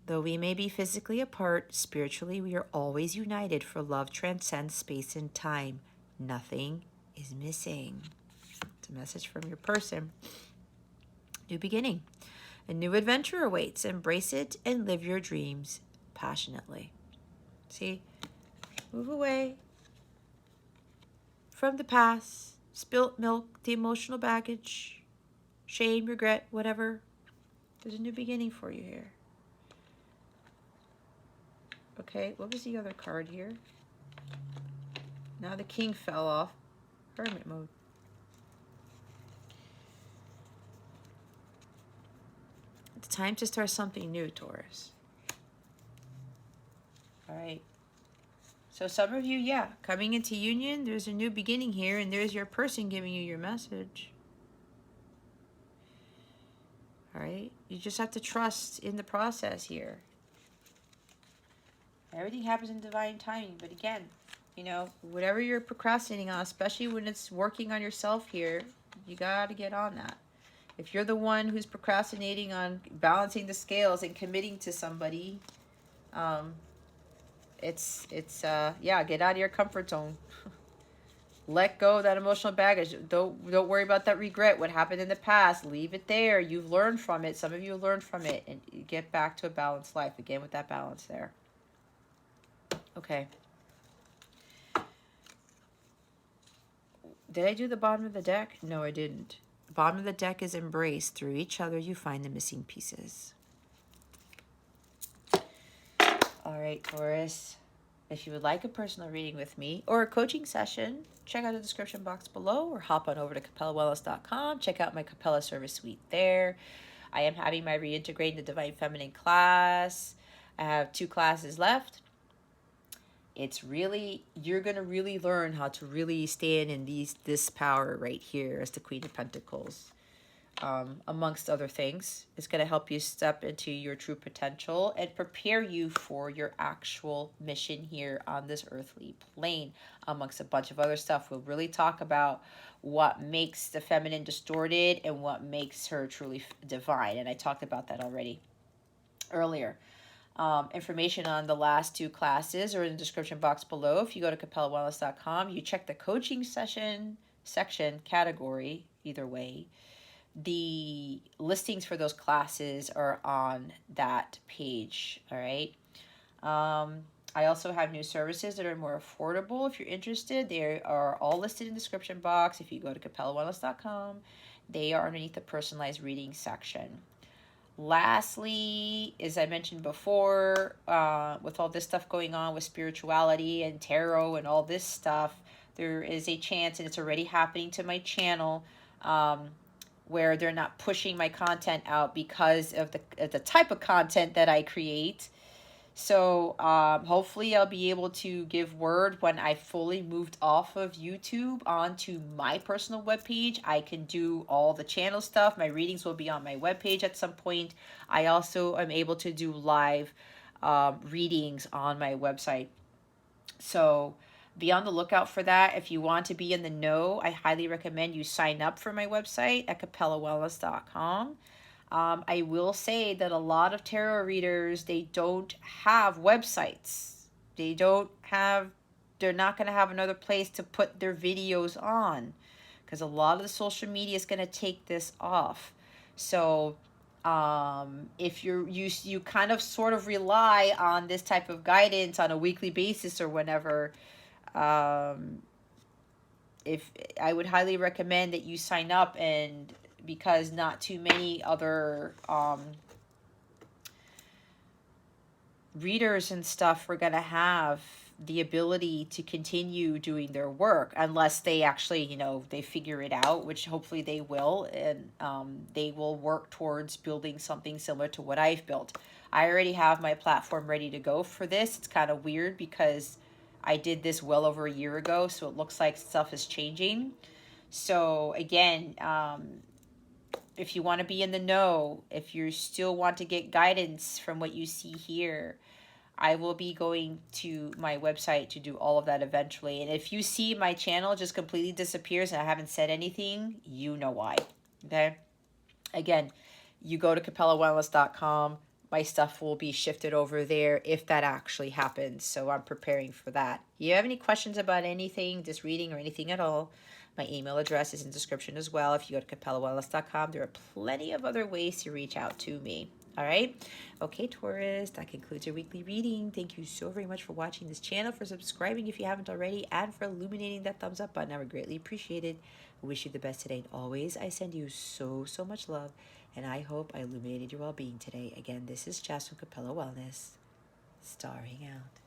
though we may be physically apart, spiritually we are always united, for love transcends space and time. Nothing is missing. It's a message from your person. New beginning. A new adventure awaits. Embrace it and live your dreams passionately. See? Move away from the past, spilt milk, the emotional baggage, shame, regret, whatever. There's a new beginning for you here. Okay, what was the other card here? Now the king fell off. Hermit mode. It's time to start something new, Taurus. All right. So some of you, yeah, coming into union, there's a new beginning here, and there's your person giving you your message. All right. You just have to trust in the process here. Everything happens in divine timing. But again, you know, whatever you're procrastinating on, especially when it's working on yourself here, you got to get on that. If you're the one who's procrastinating on balancing the scales and committing to somebody, yeah, get out of your comfort zone. Let go of that emotional baggage. Don't worry about that regret, what happened in the past. Leave it there. You've learned from it. Some of you learned from it, and get back to a balanced life again with that balance there. Okay. Did I do the bottom of the deck? No, I didn't. The bottom of the deck is embrace. Through each other, you find the missing pieces. All right, Taurus. If you would like a personal reading with me or a coaching session, check out the description box below or hop on over to CapellaWellness.com. Check out my Capella service suite there. I am having my Reintegrating the Divine Feminine class. I have 2 classes left. It's really, you're going to really learn how to really stand in this power right here as the Queen of Pentacles. Amongst other things, it's going to help you step into your true potential and prepare you for your actual mission here on this earthly plane, amongst a bunch of other stuff. We'll really talk about what makes the feminine distorted and what makes her truly divine, and I talked about that already earlier. Information on the last 2 classes are in the description box below. If you go to CapellaWellness.com, you check the coaching session section category, either way. The listings for those classes are on that page. All right. I also have new services that are more affordable. If you're interested, they are all listed in the description box. If you go to CapellaWellness.com, they are underneath the personalized reading section. Lastly, as I mentioned before, with all this stuff going on with spirituality and tarot and all this stuff, there is a chance, and it's already happening to my channel, where they're not pushing my content out because of the type of content that I create. So hopefully I'll be able to give word when I fully moved off of YouTube onto my personal webpage. I can do all the channel stuff. My readings will be on my webpage at some point. I also am able to do live readings on my website. So be on the lookout for that. If you want to be in the know, I highly recommend you sign up for my website at CapellaWellness.com. I will say that a lot of tarot readers, they don't have websites. They're not going to have another place to put their videos on, because a lot of the social media is going to take this off. So if you kind of sort of rely on this type of guidance on a weekly basis or whenever, if I would highly recommend that you sign up, and because not too many other readers and stuff are going to have the ability to continue doing their work unless they actually, they figure it out, which hopefully they will, and they will work towards building something similar to what I've built. I already have my platform ready to go for this. It's kind of weird because I did this well over a year ago, so it looks like stuff is changing. So again, if you want to be in the know, if you still want to get guidance from what you see here, I will be going to my website to do all of that eventually. And if you see my channel just completely disappears and I haven't said anything, you know why. Okay? Again, you go to CapellaWellness.com. My stuff will be shifted over there if that actually happens. So I'm preparing for that. If you have any questions about anything, this reading or anything at all, my email address is in the description as well. If you go to CapellaWellness.com, there are plenty of other ways to reach out to me. All right. Okay, Taurus, that concludes your weekly reading. Thank you so very much for watching this channel, for subscribing if you haven't already, and for illuminating that thumbs up button. I would greatly appreciate it. I wish you the best today. And always, I send you so much love, and I hope I illuminated your well-being today. Again, this is Jess from Capella Wellness, starring out.